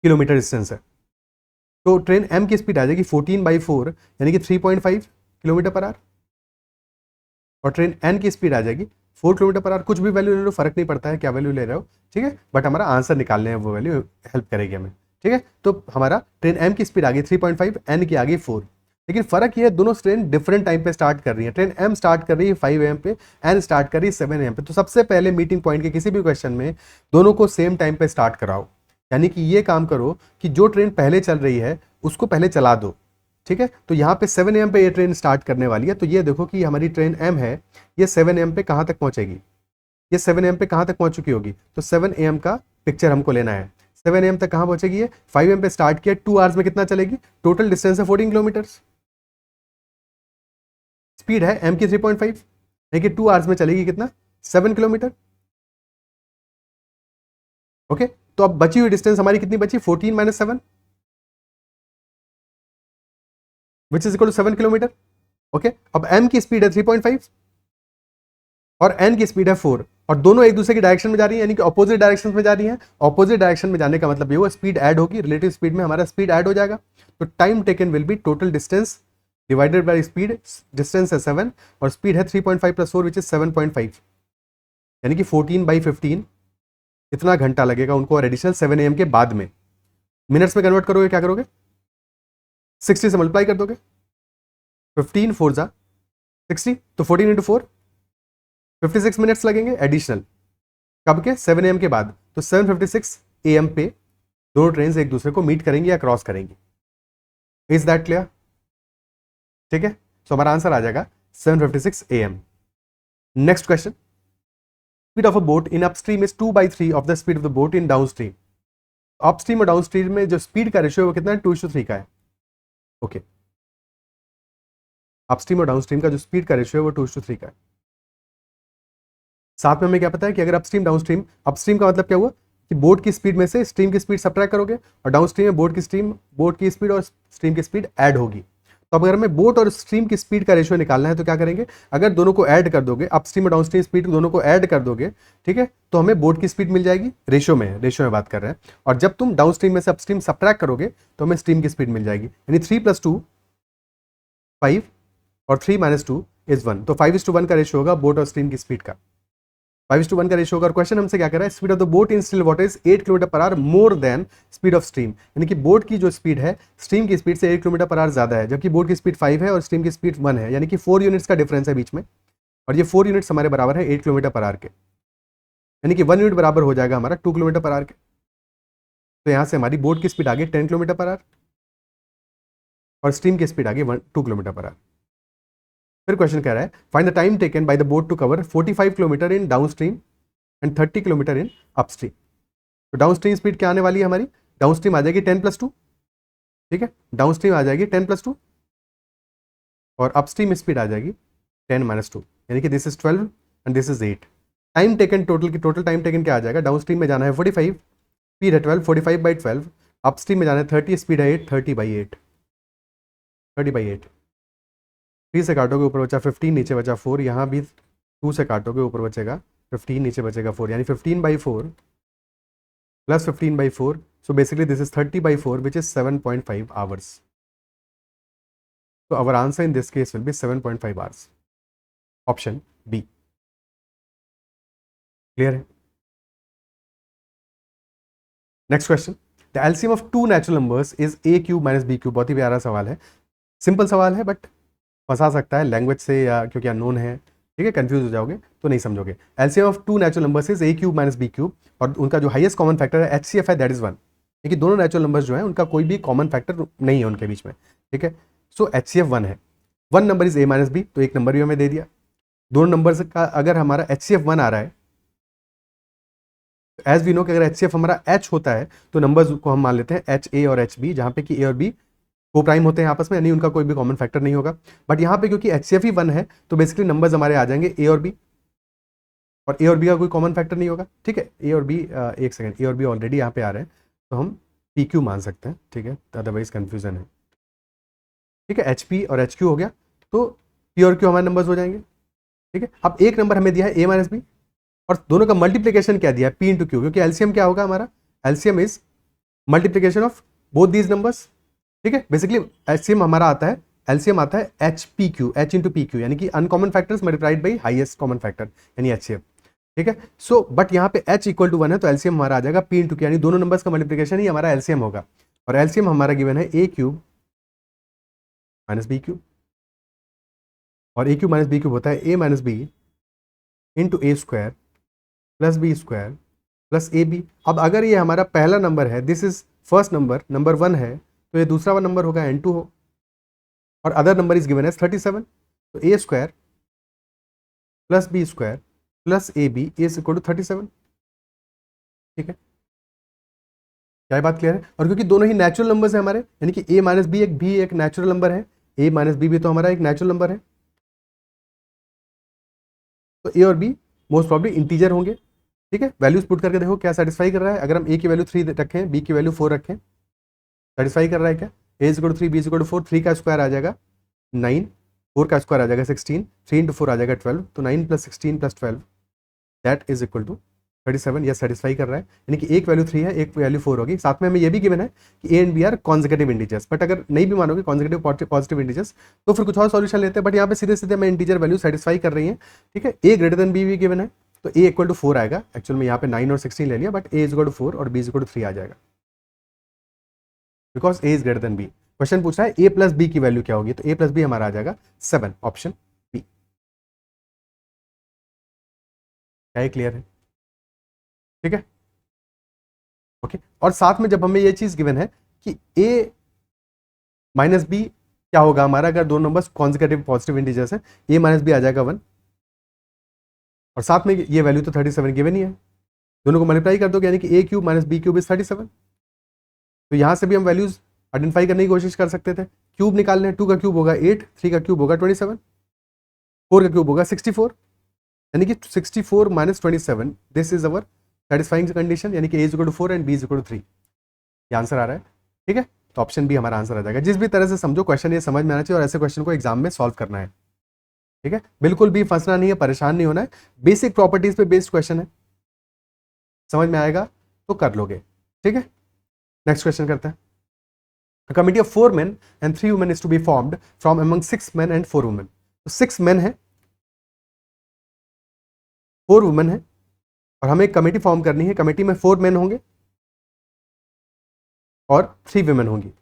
किलोमीटर डिस्टेंस है, तो ट्रेन एम की स्पीड आ जाएगी 14/4 यानी कि 3.5 किलोमीटर पर आवर, और ट्रेन एन की स्पीड आ जाएगी 4 किलोमीटर पर आवर। कुछ भी वैल्यू ले लो, फर्क नहीं पड़ता है क्या वैल्यू ले रहे हो, ठीक है, बट हमारा आंसर निकालने में वो वैल्यू हेल्प करेगी हमें। ठीक है, तो हमारा ट्रेन एम की स्पीड आ गई 3.5, एन की आ गई 4, लेकिन फर्क ये है दोनों ट्रेन डिफरेंट टाइम पे स्टार्ट कर रही है। ट्रेन एम स्टार्ट कर रही है 5 AM पे, एन स्टार्ट कर रही है 7 AM पे। तो सबसे पहले मीटिंग पॉइंट के किसी भी क्वेश्चन में दोनों को सेम टाइम पे स्टार्ट कराओ, यानी कि ये काम करो कि जो ट्रेन पहले चल रही है उसको पहले चला दो। ठीक है, तो यहाँ पे 7 AM पे ये ट्रेन स्टार्ट करने वाली है, तो ये देखो कि हमारी ट्रेन एम है, ये 7 AM पे कहाँ तक पहुँचेगी, ये 7 AM पे कहाँ तक पहुँच चुकी होगी, तो 7 AM का पिक्चर हमको लेना है। 7 AM तक कहाँ पहुँचेगी ये, 5 AM पे स्टार्ट किया, 2 आवर्स में कितना चलेगी, टोटल डिस्टेंस है 14 किलोमीटर, स्पीड है एम की 3.5, लेकिन 2 आवर्स में चलेगी कितना, 7 किलोमीटर। ओके, तो अब बची हुई डिस्टेंस हमारी कितनी बची, 14 - 7 which is equal to 7 kilometre. Okay, अब एम की स्पीड है 3.5 और एन की स्पीड है 4, और दोनों एक दूसरे की डायरेक्शन में जा रही है, यानी कि ऑपोजिट डायरेक्शन में जा रही है। ऑपोजिट डायरेक्शन में जाने का मतलब ये हुआ स्पीड ऐड होगी, रिलेटिव स्पीड में हमारा स्पीड ऐड हो जाएगा, तो time taken will be total distance divided by speed, distance है 7 और स्पीड है 3.5 + 4 विच इज 7.5, यानी कि 14/15 इतना घंटा लगेगा उनको, और एडिशनल 7 AM के बाद में। मिनट्स में कन्वर्ट करोगे क्या करोगे, 60 से मल्टीप्लाई कर दोगे, 15 4 जा 60, तो 14 × 4 56 मिनट्स लगेंगे एडिशनल, कब के, 7 AM के बाद। तो 7:56 AM पे दोनों ट्रेन एक दूसरे को मीट करेंगी या क्रॉस करेंगी। Is that clear. ठीक है, तो हमारा आंसर आ जाएगा 7:56 AM। Next question, speed of a boat in upstream is 2/3 of the speed of the boat in downstream. Upstream और डाउनस्ट्रीम में जो स्पीड का रेशियो है वो कितना है, 2:3 का है। ओके, अपस्ट्रीम और डाउनस्ट्रीम का जो स्पीड का रेशियो है वो 2:3 का है। साथ में हमें क्या पता है कि अगर अपस्ट्रीम डाउनस्ट्रीम, अपस्ट्रीम का मतलब क्या हुआ कि बोट की स्पीड में से स्ट्रीम की स्पीड सब्ट्रैक्ट करोगे, और डाउनस्ट्रीम में बोट की स्पीड और स्ट्रीम की स्पीड ऐड होगी। तो अब अगर हमें बोट और स्ट्रीम की स्पीड का रेशियो निकालना है तो क्या करेंगे, अगर दोनों को ऐड कर दोगे, अपस्ट्रीम और डाउनस्ट्रीम स्पीड दोनों को ऐड कर दोगे, ठीक है, तो हमें बोट की स्पीड मिल जाएगी, रेशियो में बात कर रहे हैं। और जब तुम डाउनस्ट्रीम में से अपस्ट्रीम सब्ट्रैक्ट करोगे तो हमें स्ट्रीम की स्पीड मिल जाएगी, यानी 3 + 2 5 और 3 - 2 = 1। तो 5:1 का रेशियो होगा बोट और स्ट्रीम की स्पीड का, 5:1 का रेशियो होगा। और क्वेश्चन हमसे क्या कर रहा है, speed of the boat in still water is 8 km/h more than speed of stream, यानी कि बोट की जो स्पीड है स्ट्रीम की स्पीड से 8 km/h ज्यादा है, जबकि बोट की स्पीड 5 है और स्ट्रीम की स्पीड 1 है, यानी कि 4 यूनिट्स का डिफरेंस है बीच में, और ये 4 यूनिट्स हमारे बराबर है 8 km/h के, यानी कि 1 यूनिट बराबर हो जाएगा हमारा 2 km/h के। तो यहाँ से हमारी बोट की स्पीड आ गई 10 km/h और स्ट्रीम की स्पीड आ गई 2 km/h। फिर क्वेश्चन कह रहा है find the time taken by the boat to cover 45 km in downstream and 30 km in upstream. तो डाउन स्ट्रीम स्पीड क्या आने वाली है हमारी, डाउन स्ट्रीम आ जाएगी 10 + 2, ठीक है, डाउन स्ट्रीम आ जाएगी 10 + 2 और अपस्ट्रीम स्पीड आ जाएगी 10 - 2, यानी कि this is 12 and this is 8। Time taken total time taken क्या आ जाएगा, डाउन स्ट्रीम में जाना है 45, स्पीड है 12, 45/12, अपस्ट्रीम में जाना है 30, स्पीड है 8, 30/8, 30/8। 3 से काटोगे ऊपर बचा 15, नीचे बचा 4, यहाँ भी 2 से काटोगे ऊपर बचेगा 15, नीचे बचेगा 4, यानी 15/4 plus 15/4, so basically this is 30/4 which is 7.5 hours. So our answer in this case will be 7.5 hours. Option B. Clear है? Next question. The LCM of two natural numbers is a³ - b³। बहुत ही प्यारा सवाल है, simple सवाल है but फंसा सकता है लैंग्वेज से, या क्योंकि अननोन है, ठीक है, कंफ्यूज हो जाओगे तो नहीं समझोगे। LCM of two natural numbers is a³ - b³ और उनका जो हाईएस्ट कॉमन फैक्टर है HCF है, दैट इज 1। देखिए दोनों नेचुरल नंबर्स जो हैं उनका कोई भी कॉमन फैक्टर नहीं है उनके बीच में, ठीक है। सो HCF 1 है, 1 नंबर इज a - b, तो एक नंबर भी हमें दे दिया। दोनों नंबर्स का अगर हमारा HCF 1 आ रहा है, एज वी नो कि अगर HCF हमारा H होता है तो नंबर्स को हम मान लेते हैं HA और HB, जहाँ पे कि A और B को प्राइम होते हैं आपस में, यानी उनका कोई भी कॉमन फैक्टर नहीं होगा। बट यहाँ पे क्योंकि HCF ही 1 है तो बेसिकली नंबर्स हमारे आ जाएंगे A और B, और A और B का कोई कॉमन फैक्टर नहीं होगा, ठीक है। A और B, एक सेकंड, A और B ऑलरेडी यहाँ पे आ रहे हैं तो हम PQ मान सकते हैं, ठीक है, अदरवाइज कंफ्यूजन है, ठीक है। HP और HQ हो गया तो P और Q हमारे नंबर्स हो जाएंगे, ठीक है। अब एक नंबर हमें दिया है A - B और दोनों का मल्टीप्लीकेशन क्या दिया है, P × Q, क्योंकि एलसीएम क्या होगा हमारा, LCM is multiplication of both these numbers, ठीक है। बेसिकली एलसीएम हमारा आता है, एलसीएम आता है HPQ, H × PQ, यानी कि uncommon factors multiplied by highest common factor यानी HCF, ठीक है। सो बट यहाँ पे H = 1 है तो एलसीएम हमारा आ जाएगा P × Q, यानी दोनों नंबर्स का मल्टीप्लीकेशन ही हमारा एलसीएम होगा, और एलसीएम हमारा गिवन है a³ - b³ और a³ - b³ होता है a - b × a² + b² + ab। अब अगर ये हमारा पहला नंबर है, this is first number, number 1 है, तो ये दूसरा नंबर होगा n2 हो, और other number is given as 37, तो a² + b² + ab is equal to 37, ठीक है। क्या बात क्लियर है? और क्योंकि दोनों ही नेचुरल नंबर्स हैं हमारे, यानी कि a - b एक नेचुरल नंबर है, a - b भी तो हमारा एक नेचुरल नंबर है, तो a और b मोस्ट प्रॉब्ली इंटीजर होंगे, ठीक है। वैल्यूज पुट करके देखो क्या सेटिस्फाई कर रहा है। अगर हम a की वैल्यू 3 रखें, b की वैल्यू 4 रखें, सेटिस्फाई कर रहा है क्या, a = 3, b = 4, 3 का स्क्वायर आ जाएगा 9, 4 का स्क्वायर आ जाएगा 16, 3 × 4 आ जाएगा 12, तो 9 + 16 + 12 दैट इज इक्वल टू 37। यह सेटिस्फाई कर रहा है, यानी कि एक वैल्यू 3 है, एक वैल्यू 4 होगी। साथ में हमें यह भी गिवन है कि a and b are consecutive integers, but अगर नहीं भी मानोगे कॉन्जिक्यूटिव पॉजिटिव इंटीजर्स तो फिर कुछ और सॉल्यूशन लेते हैं, बट यहाँ पे सीधे सीधे हमें इंटीजर वैल्यू सेटिस्फाई कर रही है, ठीक है। a > b भी गिवन है, तो a = 4 आएगा, एक्चुअल में यहाँ पे 9 और 16 ले लिया, बट a = 4 और b = 3 आ जाएगा, because a is greater than b। Question पूछ रहा है a + b की वैल्यू क्या होगी, तो a + b हमारा आ जाएगा 7, ऑप्शन बी। क्या क्लियर है? ठीक है, ओके। और साथ में जब हमें ये चीज गिवन है कि a - b क्या होगा हमारा, अगर दोनों नंबर्स कॉन्जिक्यूटिव पॉजिटिव इंटीजर्स हैं, a - b आ जाएगा 1, और साथ में ये वैल्यू तो 37 गिवन ही है, दोनों को मल्टीप्लाई कर दोगे, यानी कि a³ - b³ इज 37। तो यहां से भी हम वैल्यूज आइडेंटिफाई करने की कोशिश कर सकते थे। क्यूब निकालने, 2 का क्यूब होगा 8, 3 का क्यूब होगा 27, 4 का क्यूब होगा 64, यानी कि 64 - 27, this is our satisfying condition, यानी कि a = 4 एंड b = 3, ये आंसर आ रहा है, ठीक है। तो ऑप्शन बी हमारा आंसर आ जाएगा। जिस भी तरह से समझो क्वेश्चन ये समझ में आना चाहिए और ऐसे क्वेश्चन को एग्जाम में सॉल्व करना है, ठीक है। बिल्कुल भी फंसना नहीं है, परेशान नहीं होना है, बेसिक प्रॉपर्टीज पे बेस्ड क्वेश्चन है, समझ में आएगा तो कर लोगे, ठीक है। नेक्स्ट क्वेश्चन करते हैं। A committee of 4 men and 3 women is to be formed from among 6 men and 4 women. तो 6 men है, 4 women है, और हमें एक कमेटी फॉर्म करनी है। कमेटी में 4 men होंगे और 3 women होंगी।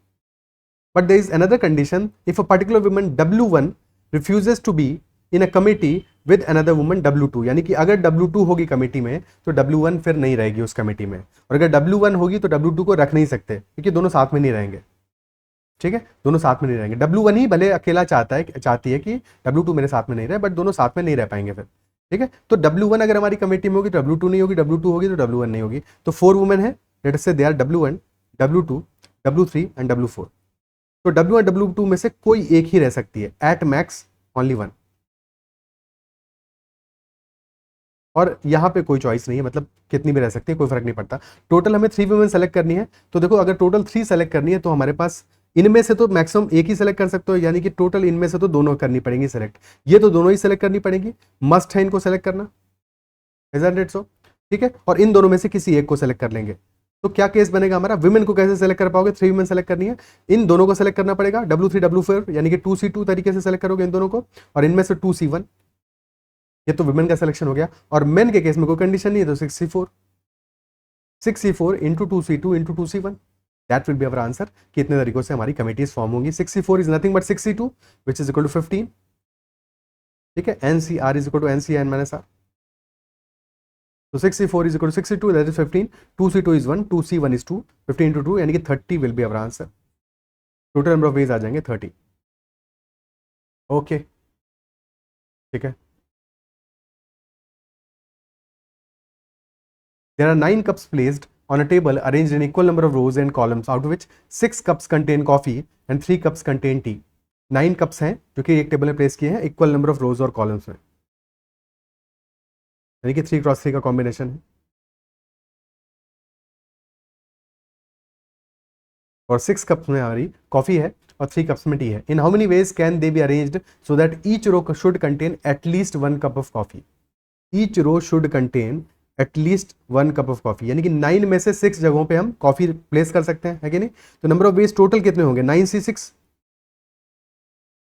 But there is another condition, if a particular woman W1 refuses to be in a committee with another woman W2, यानी कि अगर W2 होगी कमेटी में तो W1 फिर नहीं रहेगी उस कमेटी में, और अगर W1 होगी तो W2 को रख नहीं सकते क्योंकि दोनों साथ में नहीं रहेंगे, ठीक है। दोनों साथ में नहीं रहेंगे। W1 ही भले अकेला चाहती है कि W2 मेरे साथ में नहीं रहे, बट दोनों साथ में नहीं रह पाएंगे फिर, ठीक है। तो W1 अगर हमारी कमेटी में होगी तो W2 नहीं होगी, W2 होगी तो W1 नहीं होगी। तो 4 वुमेन है, लेट अस से they are W1, W2, W3 and W4। तो W1 W2 में से कोई एक ही रह सकती है, एट मैक्स ओनली वन, और यहां पे कोई चॉइस नहीं है, मतलब कितनी भी रह सकती है, कोई फर्क नहीं पड़ता। टोटल हमें 3 वुमेन सेलेक्ट करनी है। तो देखो अगर टोटल 3 सेलेक्ट करनी है तो हमारे पास इनमें से तो मैक्सिमम एक ही सेलेक्ट कर सकते हो, यानी कि टोटल इनमें से तो दोनों करनी पड़ेंगी सेलेक्ट, ये तो दोनों ही सेलेक्ट करनी पड़ेंगी, मस्ट है इनको सेलेक्ट करना, इजंट इट सो, ठीक है। और इन दोनों में से किसी एक को सेलेक्ट कर लेंगे। तो क्या केस बनेगा हमारा, वुमेन को कैसे सेलेक्ट कर पाओगे, 3 वुमेन सेलेक्ट करनी है, इन दोनों को सेलेक्ट करना पड़ेगा, W3 W4 यानी कि 2C2 तरीके से सेलेक्ट करोगे इन दोनों को, और इनमें से 2C1, ये तो वुमेन का सिलेक्शन हो गया। और मेन के केस में कोई कंडीशन नहीं है, तो 6C4 into 2C2 into 2C1, that will be our answer. कितने तरीकों से हमारी कमिटीज फॉर्म होंगी। 6C4 is nothing but 6C2 which is equal to 15, ठीक है। NCR is equal to NCN minus R, तो 6C4 is equal to 6C2 that is 15, 2C2 is 1, 2C1 is 2, 15 into 2 यानी कि 30 will be our answer. Total number of ways आ जाएंगे 30, okay, ठीक है। There are 9 cups placed on a table arranged in equal number of rows and columns, out of which 6 cups contain coffee and 3 cups contain tea. 9 cups हैं जो कि एक table में place किए हैं इक्वल नंबर ऑफ रोज और columns में, यानी कि 3 क्रॉस 3 का कॉम्बिनेशन है, और 6 कप्स में हमारी कॉफी है और 3 कप्स में टी है। In how many ways can they be arranged so that each row should contain at least 1 cup of coffee. Each row should contain at least 1 cup of coffee, यानी कि 9 में से 6 जगहों पे हम कॉफी प्लेस कर सकते हैं, है कि नहीं। तो नंबर ऑफ वेज टोटल कितने होंगे, 9C6,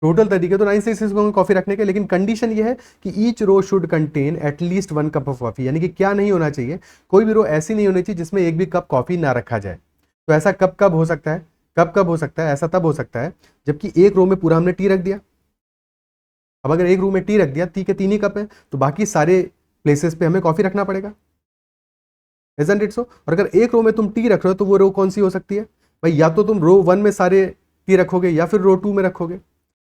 टोटल तरीके तो 9C6 होंगे कॉफी रखने के, लेकिन कंडीशन ये है कि each row should contain at least 1 cup of coffee, यानी कि क्या नहीं होना चाहिए, कोई भी रो ऐसी नहीं होनी चाहिए जिसमें एक भी कप कॉफी ना रखा जाए। तो ऐसा कब कब हो सकता है, कब हो सकता है, ऐसा तब हो सकता है जबकि एक रो में पूरा हमने टी रख दिया। अब अगर एक रो में टी रख दिया, टी के 3 ही कप है, तो बाकी सारे प्लेसेस पे हमें कॉफी रखना पड़ेगा, isn't it so? और अगर एक रो में तुम टी रख रहे हो तो वो रो कौन सी हो सकती है भाई, या तो तुम रो 1 में सारे टी रखोगे, या फिर रो 2 में रखोगे,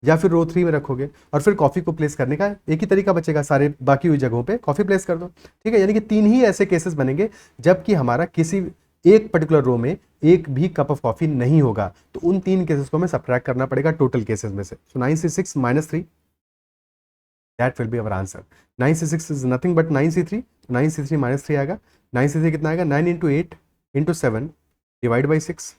या फिर रो 3 में रखोगे, और फिर कॉफी को प्लेस करने का एक ही तरीका बचेगा, सारे बाकी हुई जगहों पे कॉफी प्लेस कर दो, ठीक है। यानी कि 3 ही ऐसे केसेस बनेंगे जबकि हमारा किसी एक पर्टिकुलर रो में एक भी कप ऑफ कॉफी नहीं होगा, तो उन 3 केसेस को हमें सब्ट्रैक्ट करना पड़ेगा टोटल केसेस में से। सो 9C6 minus 3, that will be our answer. 9C6 is nothing but 9C3, 9C3 minus 3 आएगा। 9C3 कितना आएगा, 9 इंटू 8 इंटू 7 डिवाइड बाई 6,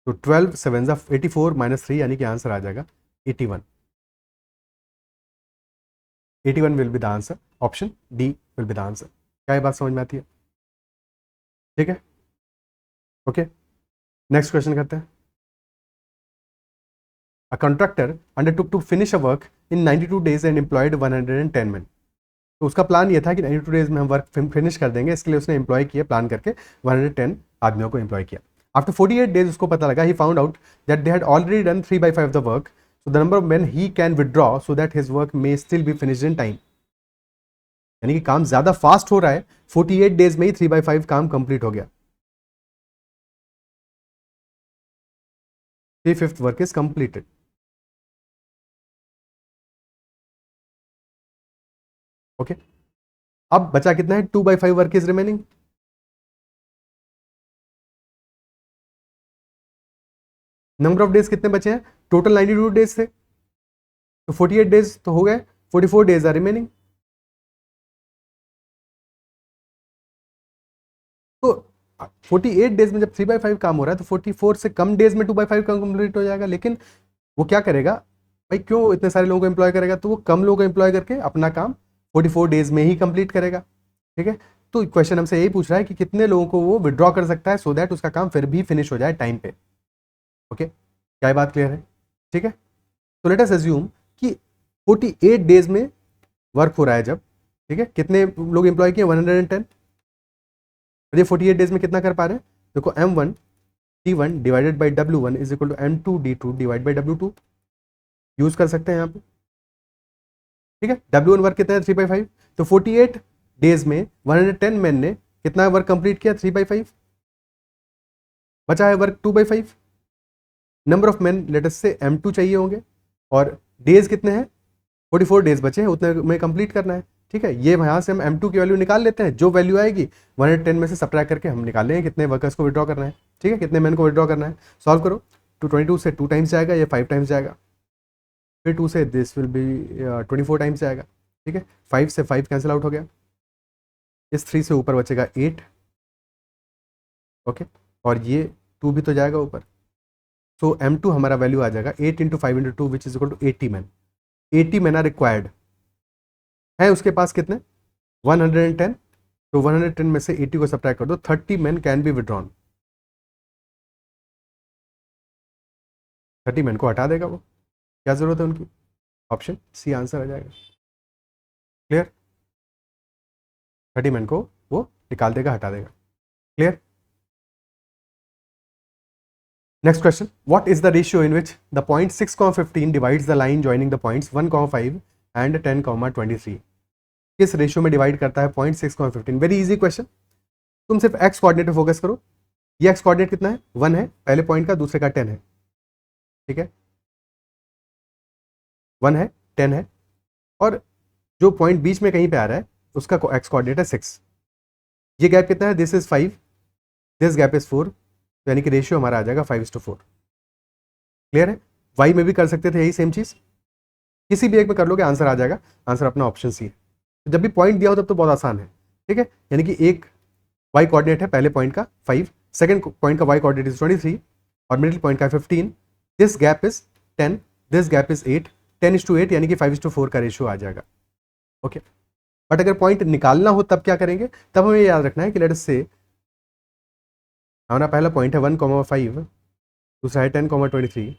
तो 12 7 84 minus 3 यानी कि आंसर आ जाएगा 81। 81 will be the answer, option D will be the answer. क्या ये बात समझ में आती है, ठीक है, ओके। नेक्स्ट क्वेश्चन करते हैं। A contractor undertook to finish a work in 92 days and employed 110 men. तो उसका प्लान ये था कि 92 डेज में हम वर्क फिनिश कर देंगे, इसके लिए उसने एम्प्लॉय किया, प्लान करके 110 आदमियों को एम्प्लॉय किया। आफ्टर 48 डेज उसको पता लगा, he found out that they had already done 3/5 of the work, so the number of main he can withdraw so that his work may still be finished in time. यानी कि काम ज्यादा fast हो रहा है, 48 डेज में ही 3/5 काम complete हो गया, 3/5 वर्क इज कंप्लीटेड। ओके, अब बचा कितना है, 2/5 work is remaining. Number of days कितने बचे हैं, टोटल 92 डेज थे, तो 48 डेज तो हो गए, 44 डेज आर रिमेनिंग। 48 डेज में जब 3/5 काम हो रहा है तो 44 से कम डेज में 2/5 का कंप्लीट हो जाएगा। लेकिन वो क्या करेगा भाई, क्यों इतने सारे लोगों को एम्प्लॉय करेगा, तो वो कम लोगों को एम्प्लॉय करके अपना काम 44 डेज में ही कंप्लीट करेगा। ठीक है, तो क्वेश्चन हमसे यही पूछ रहा है कि कितने लोगों को वो विड्रॉ कर सकता है सो दैट उसका काम फिर भी फिनिश हो जाए टाइम पे। ओके, क्या ये बात क्लियर है? ठीक है, तो लेट अस अज्यूम कि 48 डेज में वर्क हो रहा है जब, ठीक है, कितने लोग एम्प्लॉय किए 110, और ये 48 डेज में कितना कर पा रहे हैं, देखो M1 T1 divided by W1 is equal to M2 D2 divide by W2 use कर सकते हैं यहाँ पे। ठीक है, W1 वर्क कितना है 3/5, तो 48 डेज में 110 मैन ने कितना वर्क कंप्लीट किया 3/5, बचा है work 2/5। Number of man let us से M2 चाहिए होंगे और डेज कितने हैं 44 डेज बचे हैं, उतने में कंप्लीट करना है। ठीक है, ये यहाँ से हम M2 की वैल्यू निकाल लेते हैं, जो वैल्यू आएगी 110 में से सब्ट्रैक्ट करके हम निकाल लेंगे कितने वर्कर्स को विड्रॉ करना है। ठीक है, कितने मैन को विड्रॉ करना है, सॉल्व करो। 222 से 2 टाइम्स जाएगा, ये 5 टाइम्स जाएगा, फिर 2 से दिस विल बी 24 टाइम्स जाएगा। ठीक है, 5 से 5 कैंसिल आउट हो गया, इस 3 से ऊपर बचेगा 8। ओके, और ये 2 भी तो जाएगा ऊपर, सो M2 हमारा वैल्यू आ जाएगा 8 × 5 × 2 which is equal to 80 man. 80 man are required है उसके पास कितने 110, तो 110 में से 80 को सब्ट्रैक्ट कर दो, 30 man can be withdrawn. 30 man को हटा देगा वो, क्या जरूरत है उनकी, ऑप्शन सी आंसर आ जाएगा। क्लियर, 30 मैन को वो निकाल देगा, हटा देगा। Clear, next question, what is the ratio in which the point 6,15 divides the line joining the points 1,5 and 10,23। किस रेशियो में डिवाइड करता है पॉइंट 6,15? वेरी इजी क्वेश्चन, तुम सिर्फ एक्स कोऑर्डिनेट पे फोकस करो। ये एक्स कोऑर्डिनेट कितना है 1 है पहले पॉइंट का, दूसरे का 10 है। ठीक है, 1 है 10 है, और जो पॉइंट बीच में कहीं पे आ रहा है उसका एक्स कोऑर्डिनेट है 6। ये गैप कितना है, this is 5, this gap is 4, तो यानी कि रेशियो हमारा आ जाएगा 5:4। क्लियर है, वाई में भी कर सकते थे यही सेम चीज, किसी भी एक में कर लोगे आंसर आ जाएगा। आंसर अपना ऑप्शन सी है। तो जब भी पॉइंट दिया हो तब तो बहुत आसान है। ठीक है, यानी कि एक वाई कोऑर्डिनेट है पहले पॉइंट का 5, सेकंड पॉइंट का वाई कोऑर्डिनेट इज 23 और मिडिल पॉइंट का 15, this gap is 10, this gap is 8, 10:8 यानी कि 5:4 का रेशियो आ जाएगा। ओके, बट अगर पॉइंट निकालना हो तब क्या करेंगे, तब हमें याद रखना है कि लेट अस से हमारा पहला पॉइंट है 1,5, दूसरा है 10,23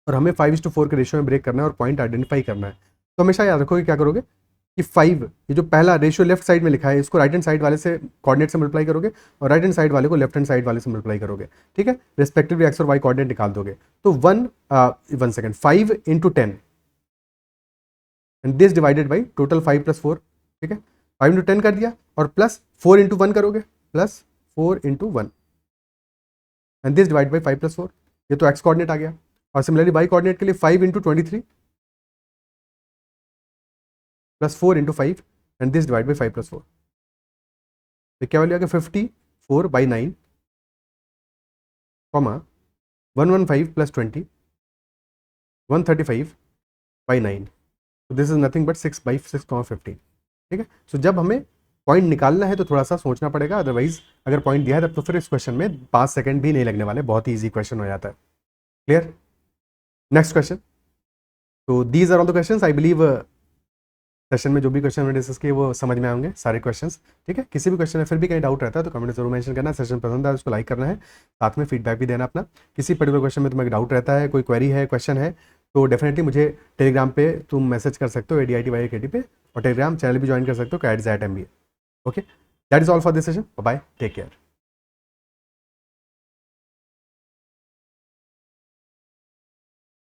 और हमें 5:4 के रेशियो में ब्रेक करना है और पॉइंट आइडेंटिफाई करना है। तो हमेशा याद रखोगे क्या करोगे कि 5 ये जो पहला रेशियो लेफ्ट साइड में लिखा है इसको राइट हैंड साइड वाले से कोऑर्डिनेट से मल्टीप्लाई करोगे और राइट हैंड साइड वाले को लेफ्ट हैंड साइड वाले से मल्टीप्लाई करोगे। ठीक है, रिस्पेक्टिवली एक्स और वाई कोऑर्डिनेट निकाल दोगे। तो 1 second 5 × 10 and this divided by total 5 + 4। ठीक है, 5 × 10 कर दिया और प्लस 4 × 1 करोगे, plus 4 × 1 and this divide by 5 + 4, ये तो एक्स कोऑर्डिनेट आ गया। और सिमिलरली वाई कोऑर्डिनेट के लिए 5 × 23 plus 4 × 5 and this divide by 5 + 4, तो क्या वैल्यू आ गया 54/9, 115 + 20 135/9, तो दिस इज नथिंग बट 6/6,15। ठीक है, सो जब हमें पॉइंट निकालना है तो थोड़ा सा सोचना पड़ेगा, अदरवाइज अगर पॉइंट दिया है तब तो फिर इस क्वेश्चन में 5 सेकंड भी नहीं लगने वाले, बहुत ही ईजी क्वेश्चन हो जाता है। Clear, next question. तो these are all the questions, I believe session में जो भी क्वेश्चन मैंने डिस्कस किए वो समझ में आएंगे सारे क्वेश्चंस। ठीक है, किसी भी क्वेश्चन में फिर भी कहीं डाउट रहता है तो कमेंट जरूर मेंशन करना। सेशन पसंद है उसको लाइक करना है, साथ में फीडबैक भी देना अपना। किसी पर्टिकुलर क्वेश्चन में तुम्हें डाउट रहता है, कोई क्वेरी है, क्वेश्चन है, तो डेफिनेटली मुझे टेलीग्राम पे तुम मैसेज कर सकते हो ADITYKT पे, और टेलीग्राम चैनल भी ज्वाइन कर सकते हो CAT @MBA। Okay, that is all for this session, bye, take care.